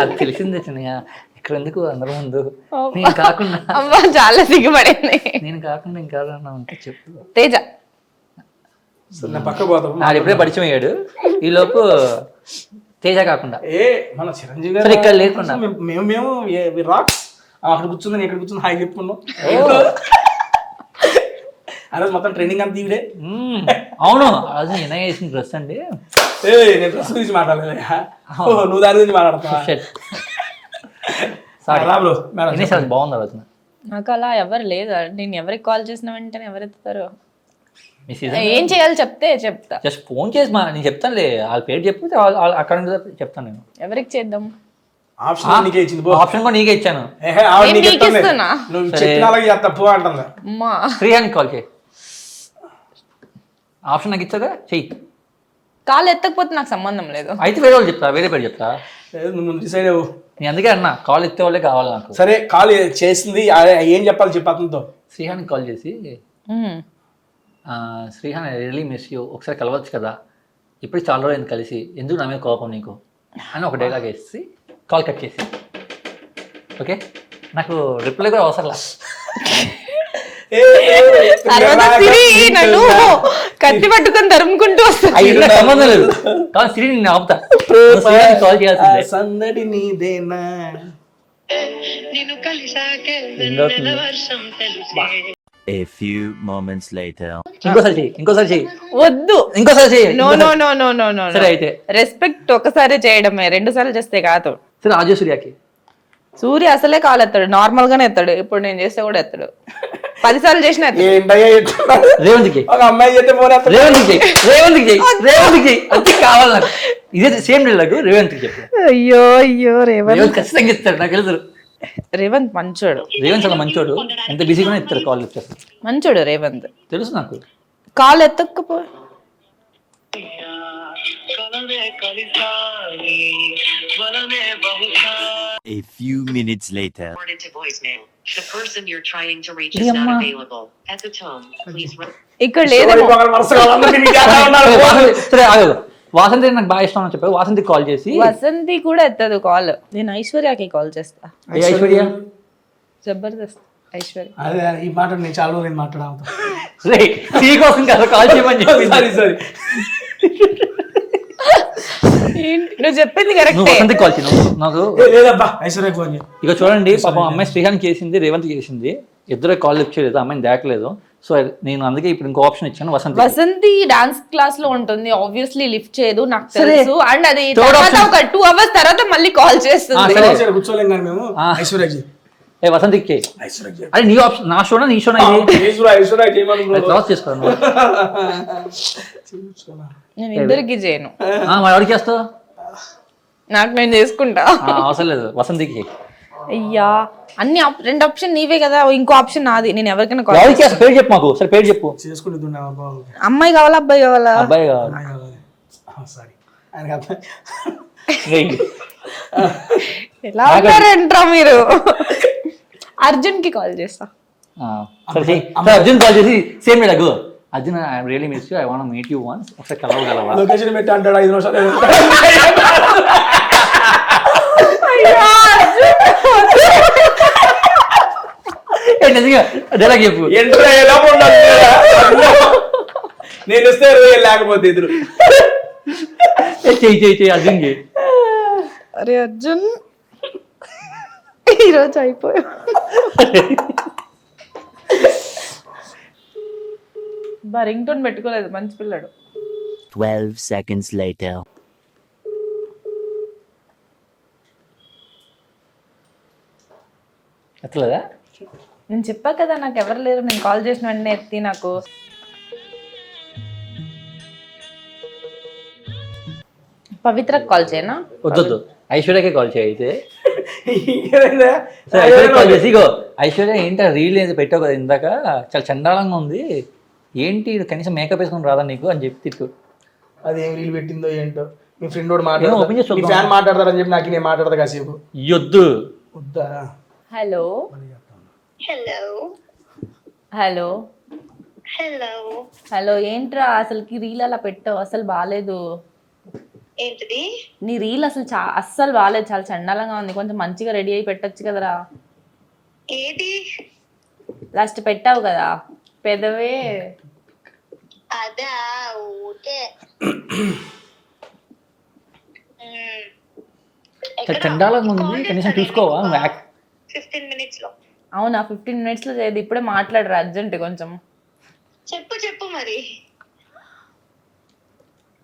అది తెలిసిందే చిన్నగా, ఇక్కడ ఎందుకు అందరి ముందు నేను కాకుండా. అమ్మా చాలా సిగ్గుపడింది. నేను కాకుండా ఇంకా ఉంటే చెప్పు. తేజ. పక్క పోతాం. నాకు ఎప్పుడే పరిచయం అయ్యాడు, ఈ లోపు తేజ కాకుండా మన చిరంజీవి ఇక్కడ లేకుండా మేము అక్కడ కూర్చుందని ఇక్కడ కూర్చుని హాయి చెప్పుకున్నాం. ఆ రోజు మొత్తం ట్రైనింగ్ అంతా ఈవిడే. అవును, అది నేను వేసిన డ్రెస్ అండి. నేను డ్రెస్ గురించి మాట్లాడలేదా, నువ్వు దాని గురించి మాట్లాడతావా? బాగుంది ఆలోచన. నాకు అలా ఎవరు లేదు. నేను ఎవరికి కాల్ చేసిన వెంటనే ఎవరెత్తుతారో. మీ సీజన్ ఏం చేయాలి చెప్తే చెప్తా. జస్ట్ ఫోన్ చేసి నేను చెప్తానులే, వాళ్ళ పేరు చెప్తే అక్కడ చెప్తాను నేను. ఎవరికి చేద్దాం? ఆప్షన్ నీకే ఇచ్చింది పో. ఆప్షన్ కూడా నీకే ఇచ్చాను. ఆవిడ నేను నీకు నీకు ఇస్తుంది. ఇస్తున్నా. నువ్వు చెప్పిన అలాగే చేస్తా పో అంటుంది. అమ్మా శ్రీహానికి కాల్ చేయి. ఆప్షన్ నాకు ఇచ్చాగా, చెయ్యి. కాలు ఎత్తకపోతే నాకు సంబంధం లేదు. అయితే వేరే వాళ్ళు చెప్తా, వేరే పేరు చెప్తా. నువ్వు ముందు డిసైడ్ అవ్వు. నేను అందుకే అన్నా కాల్ ఎత్తే వాళ్ళే కావాలి నాకు. సరే కాల్ చేసింది ఏం చెప్పాలి చెప్పు అతనితో. శ్రీహానికి కాల్ చేసి, మ్మ్. Srihan I really miss you, ఒకసారి కలవచ్చు కదా, ఇప్పుడు చాలా రోజులు కలిసి, ఎందుకు నా మీద కోపం నీకు అని ఒక డైలాగ్ వేసి కాల్ కట్ చేసి. ఓకే, నాకు రిప్లై కూడా అవసరం లేదు. తర్వాత సిరి నన్ను కత్తి పట్టుకొని తరుముకుంటూ వస్తుంది. అయ్యి సంబంధం లేదు, కానీ సిరి నేను ఆపుతా. కాల్ చేయాల్సిందే. సందడి నీదేనా నిన్ను కలిసాకే ఎందవుతుంది? వర్షం తెలిసే A few moments later. ఇంకోసారి చెయ్యి. వద్దు. ఇంకోసారి చెయ్యి. No no no no no no. సరే అయితే. రెస్పెక్ట్ ఒకసారి చేయడమే, 2 సార్లు చేస్తే కాదు. సరే ఆజో సూర్యకి. సూర్య అసలే కాలు ఎత్తాడు, నార్మల్ గానే ఎత్తాడు. ఇప్పుడు నేను చేస్తే కూడా ఎత్తాడు. 10 సార్లు చేసినా ఎత్తాడు. ఏంటయ్యా చెప్తున్నాడు? రేవంత్కి ఒక అమ్మాయి చేస్తే ఫోన్ ఎత్తాడు. రేవంత్కి చెయ్యి. అంతే కావాలి నాకు. ఇదే సేమ్ డైలాగ్ రేవంత్కి చెప్పు. అయ్యో అయ్యో రేవంత్ ఖచ్చితంగా ఇస్తాడు, నాకు తెలుసు. రేవంత్ మంచోడు. రేవంత్ చాలా మంచోడు, ఎంత బిజీగానే ఇస్తారు కాల్ ఇస్తారు. మంచోడు రేవంత్, తెలుసు నాకు. కాలు ఎత్తకపో. A few minutes later. Into voicemail. The person you're trying to reach is not available. At the tone, please. ఇక్కడ లేదేమో. వరుసగా అందరూ తిరిగి చేస్తా ఉన్నారు. సరే ఆగు. వాసంతి నాకు బాగా ఇష్టం అని చెప్పావు, వాసంతికి కాల్ చేసి. వసంతి కూడా ఎత్తదు కాల్. నేను ఐశ్వర్యకి కాల్ చేస్తా. ఏ ఐశ్వర్య? జబర్దస్త్ ఐశ్వర్య. అదే ఈ మాట నేను చాలా రోజులు మాట్లాడతా. రే టీ కోసం కదా కాల్ చేయమని చెప్పి. సారీ ఏంటి నువ్వు చెప్పింది నువ్వు కరెక్టే. వసంతికి కాల్ చేయి. నాకు లేదబ్బా ఐశ్వర్య ఫోన్ చేయి. ఇక చూడండి, పాపం అమ్మాయి శ్రీహాన్ చేసింది, రేవంత్ చేసింది, ఇద్దరు కాల్ లిఫ్ట్ చేయలేదు, అమ్మాయిని దాకలేదు. సో నేను అందుకే ఇప్పుడు ఇంకో ఆప్షన్ ఇచ్చాను, వసంతి. వసంతి డాన్స్ క్లాస్ లో ఉంటుంది, ఆబ్వియస్లీ లిఫ్ట్ చేయదు నాకు సరే. తెలుసు. అండ్ అది Third తర్వాత option. ఒక 2 hours తర్వాత మళ్ళీ కాల్ చేస్తుంది. సరే. కూర్చోలేం కానీ మేము. ఐశ్వర్య చేయి. ఏ వసంతికి చేయి. ఐశ్వర్య చేయి. అరే నీ ఆప్షన్, నా షోనా నీ షోనా ఇది? ఐశ్వర్య చేయమని బ్రో. క్రాస్ చేసుకోను. నేను ఇద్దరికి చేయను, మరి ఎవరికి చేస్తావు? నాకు నేను చేసుకుంటా. అవసరం లేదు, వసంతికి చేయి. అయ్యా అన్ని 2 ఆప్షన్ నీవే కదా, ఇంకో ఆప్షన్ నాది. నేను ఎవరికైనా కాల్ ఎవరికి చేస్తా? పేరు చెప్పు మాకు, సరే పేరు చెప్పు. చేసుకుంటున్నావా బాబు? అమ్మాయి కావాలా అబ్బాయి కావాలా? అబ్బాయి కావాలి. సారీ ఆయనకి అర్థం. రేయ్. ఎలా ఉంటారంట్రా మీరు? అర్జున్ కి కాల్ చేస్తా. సరే చెయ్యి. సరే అర్జున్ కాల్ చేసి same dialogue. Arjun I really miss you, I want meet you once, ఒకసారి కలవగలవా? లొకేషన్ పెట్టి అంటాడు 5 నిమిషాలు. డైలాగ్ చెప్పు. ఎంటర్ అయ్యేలా ఉండాలి. నేను వస్తే లేకపోతే ఎదురు. చెయ్యి అర్జున్కి. అరే అర్జున్ ఈరోజు అయిపోయా. రింగ్ టోన్ పెట్టుకోలేదు, మంచి పిల్లడు. 12 seconds later. ఎట్లదా? నేను చెప్పా కదా నాకు ఎవరు లేరు, నేను కాల్ చేసిన వెంటనే ఎత్తి. నాకు పవిత్రకు కాల్ చేయనా? వద్దొద్దు, ఐశ్వర్యకే కాల్ చేయి. అయితే ఏమైందా? సరే ఐశ్వర్య కాల్ చేసి, ఇగో ఐశ్వర్య ఏంటి రీల్ ఏది పెట్టావు కదా ఇందాక, చాలా చండాలంగా ఉంది, ఏంటి కనీసం మేకప్ వేసుకుని రాదా నీకు అని చెప్పి తిట్టు. అది ఏం రీల్ పెట్టిందో ఏంటో. మీ ఫ్రెండ్ వాడు open చేసి మాట్లాడతాడు, మీ చూద్దాం. ఫ్యాన్ మాట్లాడతారని చెప్పి నాకు నేను మాట్లాడతా కాసేపు. యొద్దు. వద్దా? Hello hello hello hello hello. ఏంట్రా అసలుకి రీల్ అలా పెట్టావు, అసలు బాగాలేదు. ఏంటిది? నీ రీల్ అసలు అస్సలు బాగాలేదు, చాలా చండాలంగా ఉంది. కొంచెం మంచిగా రెడీ అయి పెట్టొచ్చు కదరా. ఏంటి? లాస్ట్ పెట్టావు కదా పెదవే. అదా ఓకే. చాలా చండాలంగా ఉంది, కనీసం చూసుకోవా? 15 minutes లో. అవునా? 15 minutes లో చేయదు, ఇప్పుడే మాట్లాడరా అర్జెంట్ కొంచెం. చెప్పు మరి.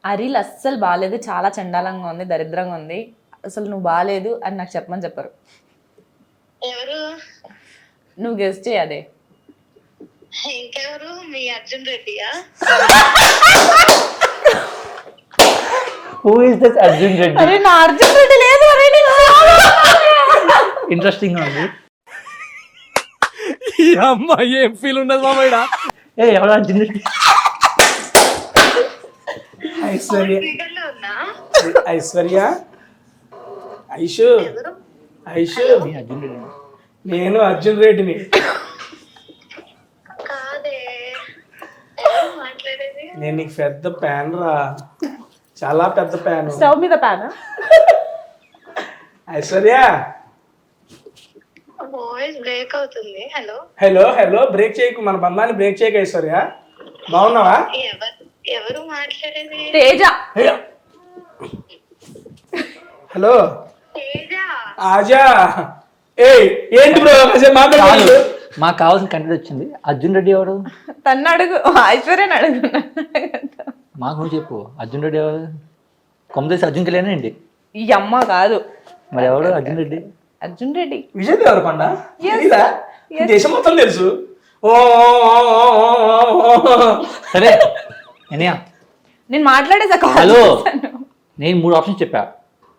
ఆ రీల్ అస్సలు బాగాలేదు, చాలా చండాలంగా ఉంది, దరిద్రంగా ఉంది, అసలు నువ్వు బాగాలేదు అని నాకు చెప్పమని చెప్పారు. ఎవరు? నువ్వు గెస్ట్ చేయి. అదే ఇంకెవరు మీ అర్జున్ రెడ్డియా? Who is this Arjun Reddy? అరే నా అర్జున్ రెడ్డి లేదు. అరే ఇంట్రెస్టింగ్ గా ఉంది. ఈ అమ్మాయి ఏం ఫీల్ ఉన్నది మామయ్య? ఎవరు అర్జున్ రెడ్డి? ఐశ్వర్య స్పీకర్లో ఉన్నా? ఐశ్వర్య ఐషు ఎవరు? ఐషు మీ అర్జున్ రెడ్డి. నేను అర్జున్ రెడ్డిని. కాదే, ఎవరు మాట్లాడేది? నేను నీకు పెద్ద ఫ్యాన్ రా, చాలా పెద్ద ఫ్యాన్. స్టవ్ మీద ప్యానా? ఐశ్వర్య వాయిస్ బ్రేక్ అవుతుంది. హలో హలో హలో, బ్రేక్ చేయకు, మన బంధాన్ని బ్రేక్ చేయకు ఐశ్వర్య. బాగున్నావా? ఎవరు మాట్లాడేది? తేజ. హలో తేజ. ఆజా. ఏంటి బ్రో మాట్లాడాలి? మాకు కావాల్సిన కంటెంట్ వచ్చింది. అర్జున్ రెడ్డి ఎవరు? తన్ను అడుగు, ఐశ్వర్యని అడుగు. మాకు నువ్వు చెప్పు. అర్జున్ రెడ్డి ఎవరు? కొమ్మదేసి అర్జున్ కళ్యాణ్ అండి. ఈ అమ్మ కాదు, మరి ఎవరు అర్జున్ రెడ్డి? అర్జున్ రెడ్డి. విజయ్ దేవరకొండ తెలీదా? Yes. దేశం మొత్తం తెలుసు. సరే ఎనియా, నేను మాట్లాడేసా హలో. నేను 3 ఆప్షన్స్ చెప్పా,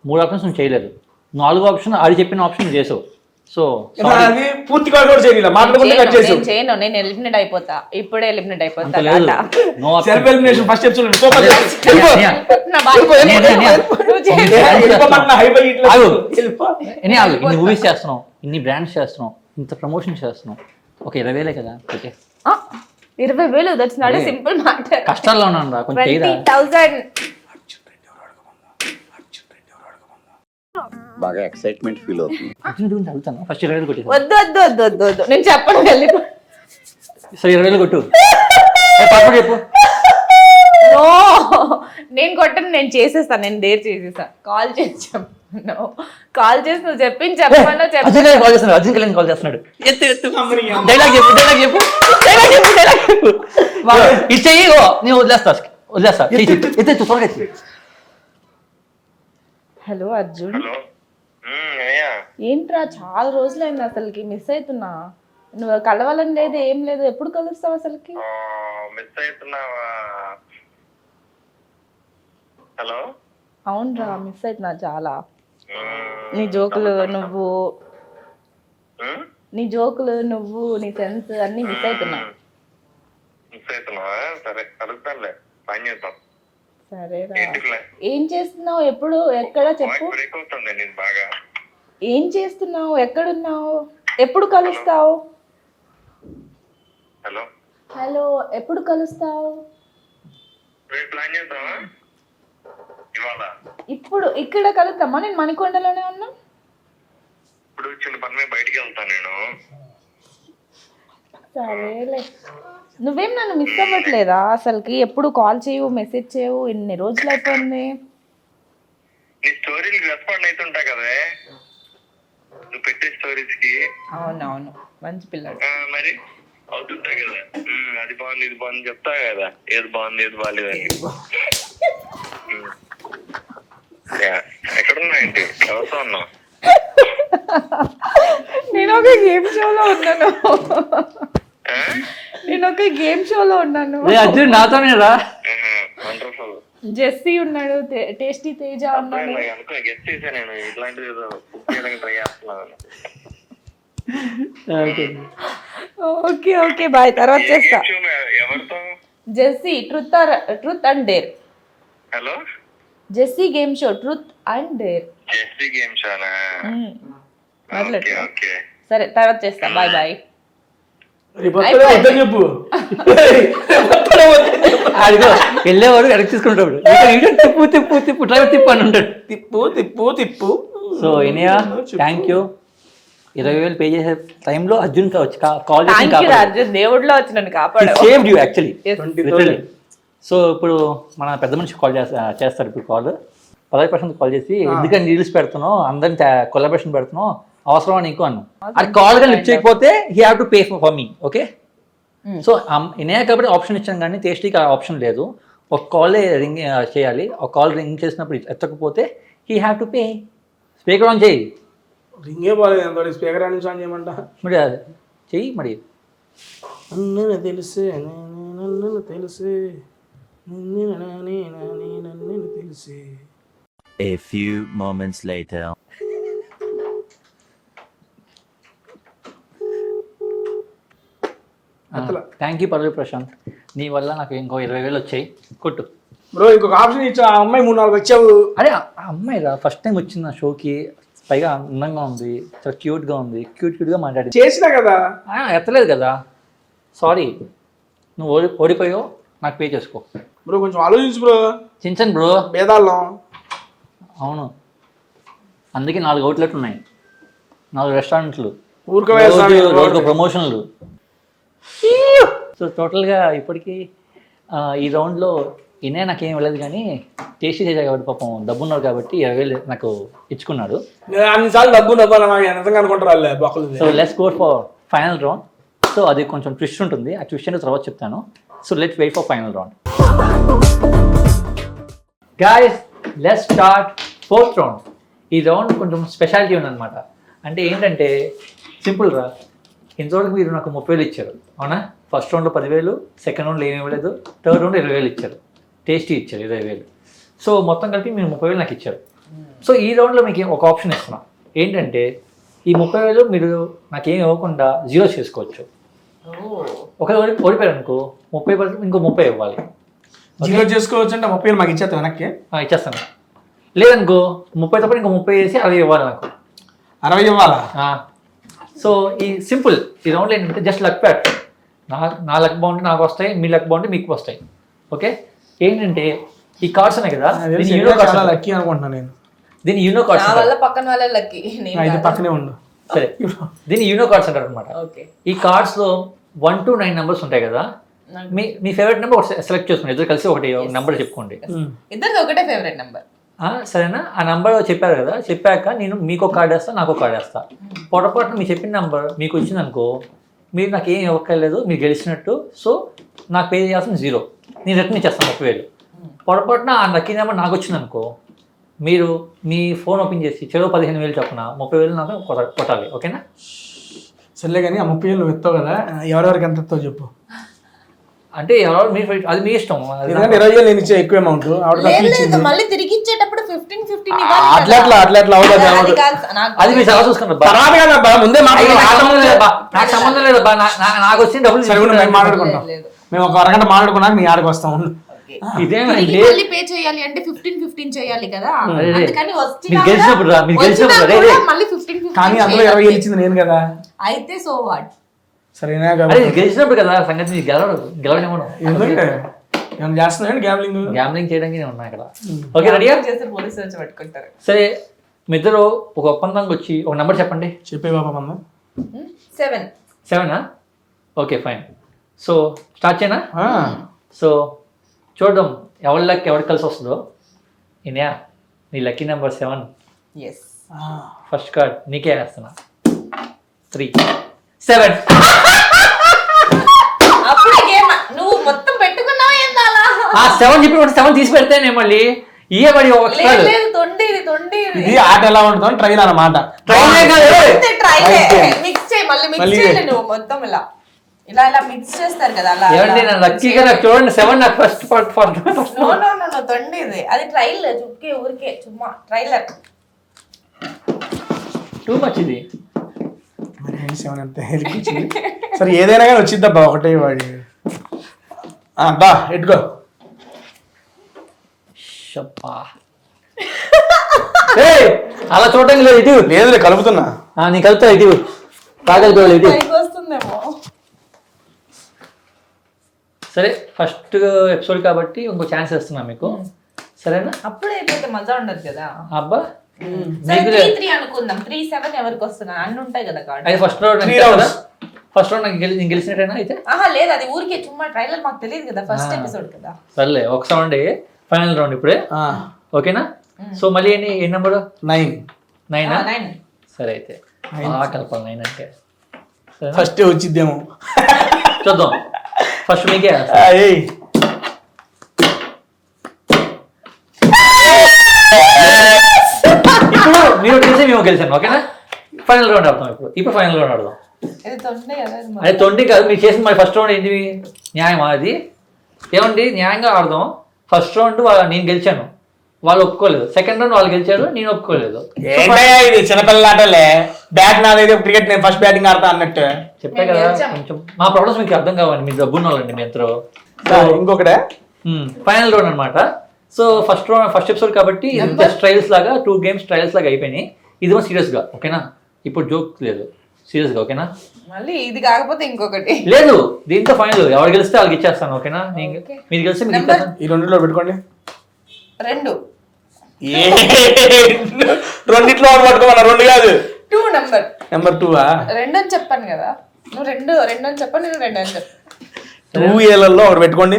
3 ఆప్షన్స్ నువ్వు చేయలేదు. 4వ ఆప్షన్ ఆడి చెప్పిన ఆప్షన్ నువ్వు చేసావు. సో అది పూర్తిగా కూడా చేయలేదు, మాట్లాడుకుంటే కట్ చేసావు. నేను చేయను, నేను ఎలిమినేట్ అయిపోతా, ఇప్పుడే ఎలిమినేట్ అయిపోతా. అంత లేదు. No self elimination first episode super. ఇన్ని మూవీస్ చేస్తున్నావు, ఇన్ని బ్రాండ్స్ చేస్తున్నావు, ఇంత ప్రమోషన్ చేస్తున్నావు, ఒక 20,000 కదా. Okay 20,000, that's not a simple matter. కష్టాల్లో ఉన్నాను రా, కొంచెం చేయరా. 20,000. బాగా ఎక్సైట్మెంట్ ఫీల్ అవుతుంది. అర్జున్ గురించి అడుగుతాను. ఫస్ట్ 20,000 కొట్టేసి. వద్దు వద్దు వద్దు వద్దు వద్దు, నేను చెప్పను. వెళ్ళిపో. సరే 20,000 కొట్టు. పాస్వర్డ్ చెప్పు. నో, నేను కొట్టను, నేను చేసేస్తాను. నేను డేర్ చేసేస్తాను. కాల్ చేసి చెప్పను, కాల్ చేసి నువ్వు చెప్పింది చెప్పమన్నా చెప్పు. అర్జున్ కళ్యాణ్ కాల్ చేస్తున్నాడు. అర్జున్ కళ్యాణ్ కాల్ చేస్తున్నాడు. ఎత్తు ఎత్తు. డైలాగ్ చెప్పు, డైలాగ్ చెప్పు, డైలాగ్ చెప్పు, డైలాగ్ చెప్పు. ఇచ్చేయి, నేను వదిలేస్తా, వదిలేస్తా. ఎత్తు త్వరగా ఎత్తు. హలో అర్జున్. హలో అయ్యా, ఏంట్రా చాలా రోజులైంది, అసలుకి మిస్ అవుతున్నా. నువ్వు కలవాలని లేదు, ఏం లేదు. ఎప్పుడు కలుస్తావు అసలుకి? మిస్ అవుతున్నావా? హలో, అవునరా, మిస్ అవుతున్నా చాలా. నీ జోకులు నువ్వు, నీ జోకులు నువ్వు, నీ సెన్స్ అన్ని మిస్ అవుతున్నా. మిస్ అవుతున్నావా? సరే కలుగుతానులే, పని చేద్దాం. సరేరా. ఏంటిలే, ఏం చేస్తున్నావు? ఎప్పుడు, ఎక్కడ చెప్పు. బ్రేక్ అవుతుంది నేను బాగా. ఏం చేస్తున్నావు? ఎక్కడున్నావు? ఎప్పుడు కలుస్తావు? హలో హలో, ఎప్పుడు కలుస్తావు? రేపు ప్లాన్ చేద్దామా? ఇవాళ ఇప్పుడు ఇక్కడ కలుద్దామా? నేను మణికొండలోనే ఉన్నా. ఇప్పుడు చిన్న పని మీద బయటికి వెళ్తాను నేను. సరేలే. నువ్వేం నన్ను మిస్ అవ్వట్లేదా అసలుకి? ఎప్పుడు కాల్ చేయవు, మెసేజ్ చేయవు, ఎన్ని రోజులు అయిపోయింది. నీ స్టోరీలు రెస్పాండ్ అవుతుంటా కదే, నువ్వు పెట్టే స్టోరీస్ కి. అవునవును, మంచి పిల్లడు. మరి అవుతుంటాయి కదా. అది బాగుంది, ఇది బాగుంది చెప్తా కదా, ఏది బాగుంది ఏది బాగాలేదని. ఎక్కడున్నా ఏంటి, ఎవరితో ఉన్నావు? నేను ఒక గేమ్ షోలో ఉన్నాను. నేను ఒక గేమ్ షోలో ఉన్నాను. అర్జున్ నాతోనే రా. వండర్ఫుల్. జెస్సీ ఉన్నాడు, టేస్టీ తేజ ఉన్నాడు. అనుకో గెస్ట్ చేశా నేను, ఇట్లాంటిది ఏదో కుక్ చేయడానికి ట్రై చేస్తున్నాను. ఓకే ఓకే బాయ్, తర్వాత చేస్తా. ఎవరితో? Jessie truth and dare. Hello, Jessie game show truth and dare. Jessie game షోనా? మాట్లాడు. ఓకే. సరే తర్వాత చేస్తా, బాయ్ బాయ్. చెప్పు. అడిగో వెళ్ళేవాడు వెనక్కి తీసుకుంటాడు. తిప్పు తిప్పు తిప్పు, డ్రైవర్ తిప్పు అని ఉంటాడు. తిప్పు తిప్పు తిప్పు. So Iniya, thank you. 20,000 pay చేసే టైంలో అర్జున్ వచ్చి కాల్ చేసి అర్జున్ దేవుడిలో వచ్చి నన్ను కాపాడు. Saved you actually. సో ఇప్పుడు మన పెద్ద మనిషి కాల్ చేస్తారు. ఇప్పుడు కాల్ 10% కాల్ చేసి, ఎందుకని రీల్స్ పెడుతున్నావు, అందరిని కొలాబరేషన్ పెడుతున్నావు, అవసరమా నీకు అన్న. అది కాల్ గా లిఫ్ట్ చేయకపోతే he have to pay for me. Okay, so ఇనే కాబట్టి ఆప్షన్ ఇచ్చాను, కానీ టేస్టీకి ఆ ఆప్షన్ లేదు. ఒక కాల్ రింగ్ చేయాలి. ఒక కాల్ రింగ్ చేసినప్పుడు ఎత్తకపోతే he have to pay. Speaker on చేయి. రింగే పోలేదు, స్పీకర్ నుంచి ఆన్ చేయమంట. మరి చెయ్యి. మరి నన్ను తెలిసే నన్ను తెలిసే నన్ను తెలిసే. A few moments later. Thank you పర్లేదు ప్రశాంత్, నీ వల్ల నాకు ఇంకో 20,000 వచ్చాయి. కొట్టు. బ్రో ఇంకొక ఆప్షన్ ఇచ్చా, ఆ అమ్మాయి 3-4 వచ్చావు. అరే ఆ అమ్మాయి రా ఫస్ట్ టైం వచ్చింది నా షోకి, పైగా అందంగా ఉంది, చాలా క్యూట్గా ఉంది, క్యూట్గా మాట్లాడింది. చేసినా కదా. ఎత్తలేదు కదా, సారీ. నువ్వు ఓడిపోయావు, నాకు పే చేసుకో. బ్రో కొంచెం ఆలోచించు బ్రో. చించను బ్రో, భేదాల్లో. అవును, అందుకే 4 అవుట్లెట్లు ఉన్నాయి, 4 రెస్టారెంట్లు, ఊరుకోవే స్వామి. రోజుకు ప్రమోషన్లు. సో టోటల్గా ఇప్పటికీ ఈ రౌండ్లో ఇనే నాకేం ఇవ్వలేదు, కానీ టేస్టీ చేశాడు కాబట్టి పాపం డబ్బున్నారు కాబట్టి 20,000 నాకు ఇచ్చుకున్నాడు. అన్నిసార్లు డబ్బు నాకు ఎంతగా అనుకుంటారు బొక్కలు. So let's go for final round. So అది కొంచెం ట్విస్ట్ ఉంటుంది, ఆ ట్విస్ట్ అనేది తర్వాత చెప్తాను. So let's wait for final round. Guys let's start 4th round. ఈ రౌండ్ కొంచెం స్పెషాలిటీ ఉందన్నమాట. అంటే ఏంటంటే సింపుల్ రా, ఇంతవరకు మీరు నాకు 30,000 ఇచ్చారు అవునా. ఫస్ట్ రౌండ్లో 10,000, సెకండ్ రౌండ్లో ఏమి ఇవ్వలేదు, థర్డ్ రౌండ్లో 20,000 ఇచ్చారు, టేస్టీ ఇచ్చారు 20,000. సో మొత్తం కలిపి మీరు 30,000 నాకు ఇచ్చారు. సో ఈ రౌండ్లో మీకు ఒక ఆప్షన్ ఇస్తున్నాం, ఏంటంటే ఈ 30,000 మీరు నాకేం ఇవ్వకుండా 0 చేసుకోవచ్చు. ఒకవేళ ఓడిపోయారు అనుకో 30% ఇంకో 30 ఇవ్వాలి. 0 చేసుకోవచ్చు అంటే 30,000 మాకు ఇచ్చేస్తాం వెనక్కి. ఇచ్చేస్తాను. లేదనుకో 30తో పాటు ఇంకో 30 వేసి 60 ఇవ్వాలి నాకు. 60 ఇవ్వాలా? సో ఈ సింపుల్ ఈ రౌండ్లో ఏంటంటే జస్ట్ లక్ ప్యాట్. నా లక్ బాగుంటే నాకు వస్తాయి, మీ లక్ బాగుంటే మీకు వస్తాయి. ఓకే, ఏంటంటే ఈ కార్డ్స్ ఉన్నాయి కదా, లక్కీ అనుకుంటున్నాను నేను. దీని యూనో కార్డ్స్ పక్కన వాళ్ళ లక్కీ. ఇది పక్కనే ఉండు. సరే, దీన్ని యూనో కార్డ్స్ అంటారు అనమాట. ఈ కార్డ్స్లో 1 to 9 నెంబర్స్ ఉంటాయి కదా, మీ ఫేవరెట్ నెంబర్ సెలెక్ట్ చేసుకోండి, ఇద్దరు కలిసి ఒకటి నెంబర్ చెప్పుకోండి. ఇద్దరికి ఒకటే ఫేవరెట్ నెంబర్. సరేనా, ఆ నెంబర్ చెప్పారు కదా, చెప్పాక నేను మీకు కార్డ్ వేస్తా, నాకు కార్డ్ వేస్తా. పొరపాటున మీరు చెప్పిన నెంబర్ మీకు వచ్చింది అనుకో, మీరు నాకు ఏం ఇవ్వక్కర్లేదు, మీరు గెలిచినట్టు. సో నాకు పే చేయాల్సిన 0, నేను రిటర్న్ ఇచ్చేస్తాను 30,000. పొరపాటున ఆ లక్కీ నెంబర్ నాకు వచ్చింది అనుకో, మీరు మీ ఫోన్ ఓపెన్ చేసి చెరో 15,000 చొప్పున 30,000 నాకు కొట్టాలి. ఓకేనా? సర్లే కానీ ఆ 30,000 నువ్వు ఎత్తావు కదా, ఎవరెవరికి ఎంత ఎత్తావు చెప్పు. అంటే ఎవరు మీరు అది మీ ఇష్టం. 20,000 నేను ఇచ్చే ఎక్కువ అమౌంట్, మళ్ళీ తిరిగి ఇచ్చేటప్పుడు 15 అట్లా అది మీరు చాలా చూసుకుంటారు. ముందే నాకు సంబంధం లేదు, నాకు వచ్చిన డబ్బులు మాట్లాడుకుంటాం. మేము ఒక అరగంట మాట్లాడుకున్నాక మీ ఆడికి వస్తాం. మళ్ళీ పే చేయాలి అంటే 15 చేయాలి కదా, అందుకని మీరు గెలిచినప్పుడు మళ్ళీ 15 కానీ అందులో 20,000 ఇచ్చింది నేను కదా. అయితే సో వాట్, సరేనా? గెలిచినప్పుడు కదా సంగతి, మీకు గెలవనివ్వను. ఏమైనా చేస్తున్నాను గ్యాంబ్లింగ్ చేయడానికి నేను ఉన్నా ఇక్కడ. ఓకే, రెడీగా చేస్తే పోలీసు వచ్చి పట్టుకుంటారు. సరే, మీ ఇద్దరు ఒక ఒప్పందంకి వచ్చి ఒక నెంబర్ చెప్పండి. చెప్పే బాబా మంద 7. Okay fine. సో స్టార్ట్ చేయనా? సో చూద్దాం ఎవరి లక్ ఎవరికి కలిసి వస్తుందో. ఇన్యా నీ లక్కీ నెంబర్ 7. ఫస్ట్ కార్డ్ నీకే వేస్తున్నా. 3, 7. అప్పుడే గేమ్ నువ్వు మొత్తం పెట్టుకున్నావా ఏందా? 7 చెప్పి 7 తీసి పెడితేనే మళ్ళీ ఇయే పడి ఇది ఆట ఎలా ఉంటుందో ట్రైల్ అన్నమాట. మిక్స్ చేయి, మళ్ళీ మిక్స్ చేయాలి నువ్వు మొత్తం ఇలా ఇలా ఇలా మిక్స్ చేస్తారు కదా అలా. లక్కీగా నాకు చూడండి 7 నాకు ఫస్ట్ నో తొండి ఇది, అది ట్రైల్ చుక్కే ఊరికే చుమ్మా ట్రైలర్. టూ మచ్ ఇది. సరే ఏదైనా కానీ వచ్చిద్దబ్బా ఒకటే వాడి. బా ఎట్టుకో. అలా చూడటం లేదు, ఇటు లేదు కలుపుతున్నా. నీ కలుపుతా, ఇటు తాగలిపోవాలి, ఇటు. సరే, ఫస్ట్ ఎపిసోడ్ కాబట్టి ఇంకో ఛాన్స్ ఇస్తున్నా మీకు, సరేనా? అప్పుడే అయిపోతే మజా ఉండదు కదా. అబ్బా 3 అనుకుందాం, 3, 7 ఎవరికి వస్తున్నా అన్ని ఉంటాయి కదా కార్డు. అది ఫస్ట్ రౌండ్ నాకు నేను గెలిచినట్టేనా అయితే? లేదు, అది ఊరికే చుమ్మా ట్రైలర్, మాకు తెలియదు కదా, ఫస్ట్ ఎపిసోడ్ కదా. సర్లే, ఒక సౌండ్ ఫైనల్ రౌండ్ ఇప్పుడే. ఓకేనా? సో మళ్ళీ ఏ నెంబర్? 9. సరే అయితే కలపాలి 9 అంటే. ఫస్ట్ వచ్చిద్దేమో చూద్దాం. ఫస్ట్ మీకే ఇప్పుడు మీరు గెలిచి మేము గెలిచాను. ఓకేనా? ఫైనల్ రౌండ్ ఆడతాం ఇప్పుడు ఫైనల్ రౌండ్ ఆడదాం. ఇది తొండే కదా ఇది అదే 20 కాదు మీరు చేసిన మరి ఫస్ట్ రౌండ్ ఏంటి న్యాయమా అది ఏమండి న్యాయంగా ఆడదాం ఫస్ట్ రౌండ్ నేను గెలిచాను వాళ్ళు ఒప్పుకోలేదు సెకండ్ రౌండ్ వాళ్ళు గెలిచారు నేను ఒప్పుకోలేదు ఏంటయ్యా ఇది చిన్నపిల్లల ఆటలే బ్యాట్ నాదైతే క్రికెట్ నేను ఫస్ట్ బ్యాటింగ్ ఆడతా అన్నట్టు చెప్పే కదా కొంచెం మా ప్రాబ్లమ్స్ మీకు అర్థం కావండి మీరు డబ్బున్న వాళ్ళండి మీ ఇద్దరు ఇంకొకటే ఫైనల్ రౌండ్ అనమాట సో ఫస్ట్ ఎపిసోడ్ కాబట్టి జస్ట్ ట్రయల్స్ లాగా 2 గేమ్స్ ట్రయల్స్ లాగా అయిపోయినాయి ఇది సీరియస్గా ఓకేనా ఇప్పుడు జోక్ లేదు సీరియస్గా ఓకేనా మళ్ళీ ఇది కాకపోతే ఇంకొకటి లేదు దీంతో ఫైనల్ ఎవరు గెలిస్తే వాళ్ళకి ఇచ్చేస్తాను ఓకేనా మీరు గెలిస్తే మీకు ఇచ్చేస్తాను ఈ రెండిట్లో పెట్టుకోండి 2 రెండిట్లో ఒకటి పట్టుకోమన్నా 2 కాదు 2 నెంబర్ నెంబర్ 2 2 అని చెప్పాను కదా నువ్వు 2 అని చెప్పాను నేను 2 అని చెప్పాను 2 ఏళ్లలో ఒకటి పెట్టుకోండి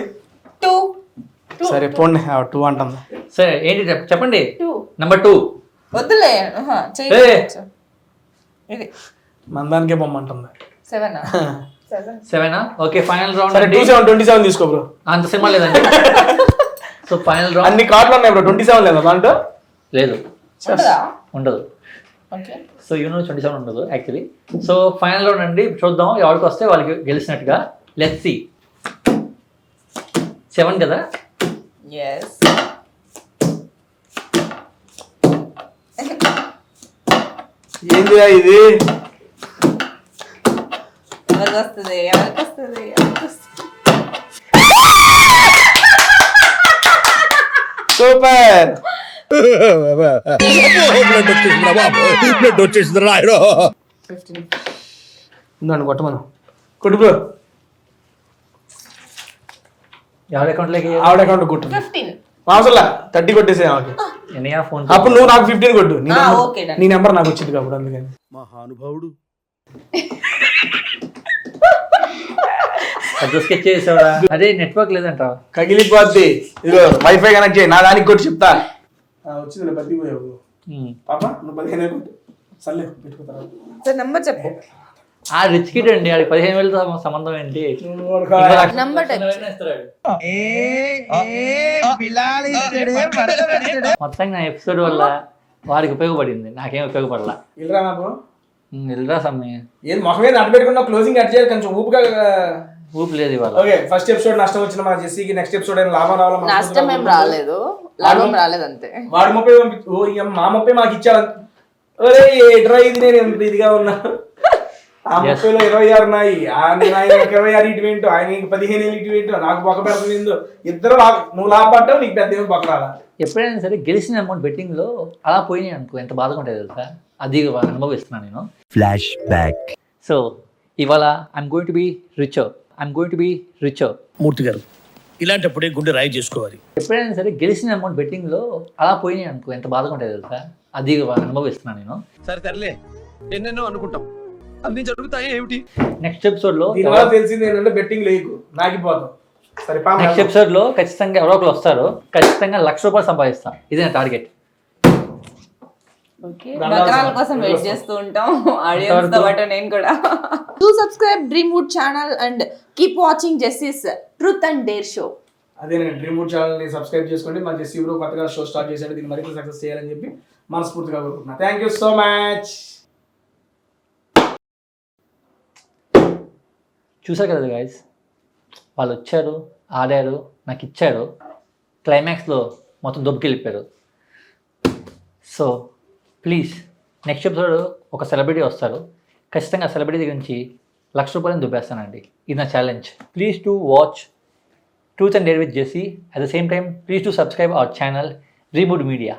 2 సరే పోండి 2 అంటుంది సరే ఏంటి చెప్పండి 2 నెంబర్ 2 వద్దులే చేయొచ్చు ఇది మందానికే పొమ్మంటుంది 7 7 ఓకే ఫైనల్ రౌండ్ సరే 27 తీసుకో బ్రో అంత సినిమా లేదండి సో ఫైనల్ రౌండ్ అన్ని కార్డులు ఉన్నాయి బ్రో 27 లేదా దాంట్లో లేదు ఉంటుందా ఉండదు ఓకే సో 27 ఉండదు యాక్చువల్లీ సో ఫైనల్ రౌండ్ అండి చూద్దాం ఎవరికి వస్తే వాళ్ళకి గెలిచినట్టుగా లెట్స్ సీ 7 కదా yes ఏంది ఇది ఎవరికి వస్తుంది సూపర్ బ్లడ్ వచ్చేసిందిరా బాబు బ్లడ్ వచ్చేసిందిరా రాయడో 15 ఉందండి కొట్టమను కొట్టు బ్రో ఎవరి అకౌంట్లోకి ఆవిడ అకౌంట్ కొట్టు 15 అవసరం 30 కొట్టేసే ఆమెకి ఎన్నయా ఫోన్ అప్పుడు నువ్వు నాకు 15 కొట్టు ఓకే డన్ నీ నెంబర్ నాకు వచ్చింది కాబట్టి అందుకని మహానుభావుడు స్కెచ్ చేసావా అదే నెట్వర్క్ లేదంటావా కగిలిపోద్ది ఇదిగో వైఫై కనెక్ట్ చేయి నా దానికి కొట్టి చెప్తా వచ్చింది బతికిపోయావు పాప నువ్వు 15 కొట్టు సర్లే పెట్టుకుంటారా సార్ నంబర్ చెప్పు ఆ రిచ్ కిడ్ అండి ఆడికి 15,000 సంబంధం ఏంటి నంబర్ టైప్ మొత్తంగా నా ఎపిసోడ్ వల్ల వాడికి ఉపయోగపడింది నాకేం ఉపయోగపడలా వెళ్ళరా నాకు వెళ్ళరా సమ్మె ఏం మొహమే అడ్డు పెట్టుకున్నా క్లోజింగ్ అట్ చేయాలి కొంచెం ఊపుగా ఊపు లేదు ఇవాళ ఓకే ఫస్ట్ ఎపిసోడ్ నష్టం వచ్చిన మన జెస్సీకి నెక్స్ట్ ఎపిసోడ్ అయినా లాభం రావాలి నష్టం ఏం రాలేదు లాభం రాలేదు అంతే వాడు 30 పంపించు ఓ ఇక మా 30 మాకు ఇచ్చాడు ఒరే ఏట్రా ఇది నేను ఎంత ఇదిగా ఉన్నా ఆ 30లో 26 ఉన్నాయి నేను ఆయన 26 ఇటు ఏంటో ఆయన 15 ఇటు ఏంటో నాకు బొక్క పెడుతుంది ఇద్దరు నువ్వు లాభపడ్డావు నీకు పెద్ద ఏమి బొక్క రాలా ఎప్పుడైనా సరే గెలిచిన అమౌంట్ బెట్టింగ్లో అలా పోయినాయి అనుకో ఎంత బాధగా ఉంటుంది తెలుసా అది అనుభవిస్తున్నాను నేను ఫ్లాష్ బ్యాక్ సో ఇవాళ I'm going to be richer Murthy garu ఇలాంటప్పుడే గుండె రాయి చేసుకోవాలి ఎప్పుడైనా సరే గెలిచిన అమౌంట్ బెట్టింగ్లో అలా పోయినాయి అనుకో ఎంత బాధగా ఉంటుంది తెలుసా అది అనుభవిస్తున్నాను నేను సరే తరలే ఎన్నెన్నో అనుకుంటాం అన్ని జరుగుతాయి ఏమిటి నెక్స్ట్ ఎపిసోడ్లో దీనివల్ల తెలిసింది ఏంటంటే బెట్టింగ్ లేకు నాగిపోతాం సరే నెక్స్ట్ ఎపిసోడ్లో ఖచ్చితంగా ఎవరో ఒకరు వస్తారు ఖచ్చితంగా ₹1,00,000 సంపాదిస్తాం ఇది నా టార్గెట్ ఓకే బకరాల కోసం వెయిట్ చేస్తూ ఉంటాం ఆడియన్స్ తో పాటు నేను కూడా do subscribe Dreamwood channel and keep watching Jessie's truth and dare show అదే నేను డ్రీమ్వుడ్ ఛానల్ ని సబ్స్క్రైబ్ చేసుకోండి మన జెస్సీ బ్రో కొత్తగా షో స్టార్ట్ చేశాడు దీన్ని మరింత సక్సెస్ చేయాలని చెప్పి మనస్ఫూర్తిగా కోరుకుంటున్నా థ్యాంక్ యూ సో మచ్ చూసారు కదా గైస్ వాళ్ళు వచ్చారు ఆడారు నాకు ఇచ్చారు క్లైమాక్స్లో మొత్తం దొబ్బకెళ్ళిపోయారు సో ప్లీజ్ నెక్స్ట్ ఎపిసోడ్ ఒక సెలబ్రిటీ వస్తారు ఖచ్చితంగా సెలబ్రిటీ గురించి ₹1,00,000 దుబ్బేస్తానండి ఇది నా challenge please to watch truth and dare with Jessie at the same time please to subscribe our channel Reboot media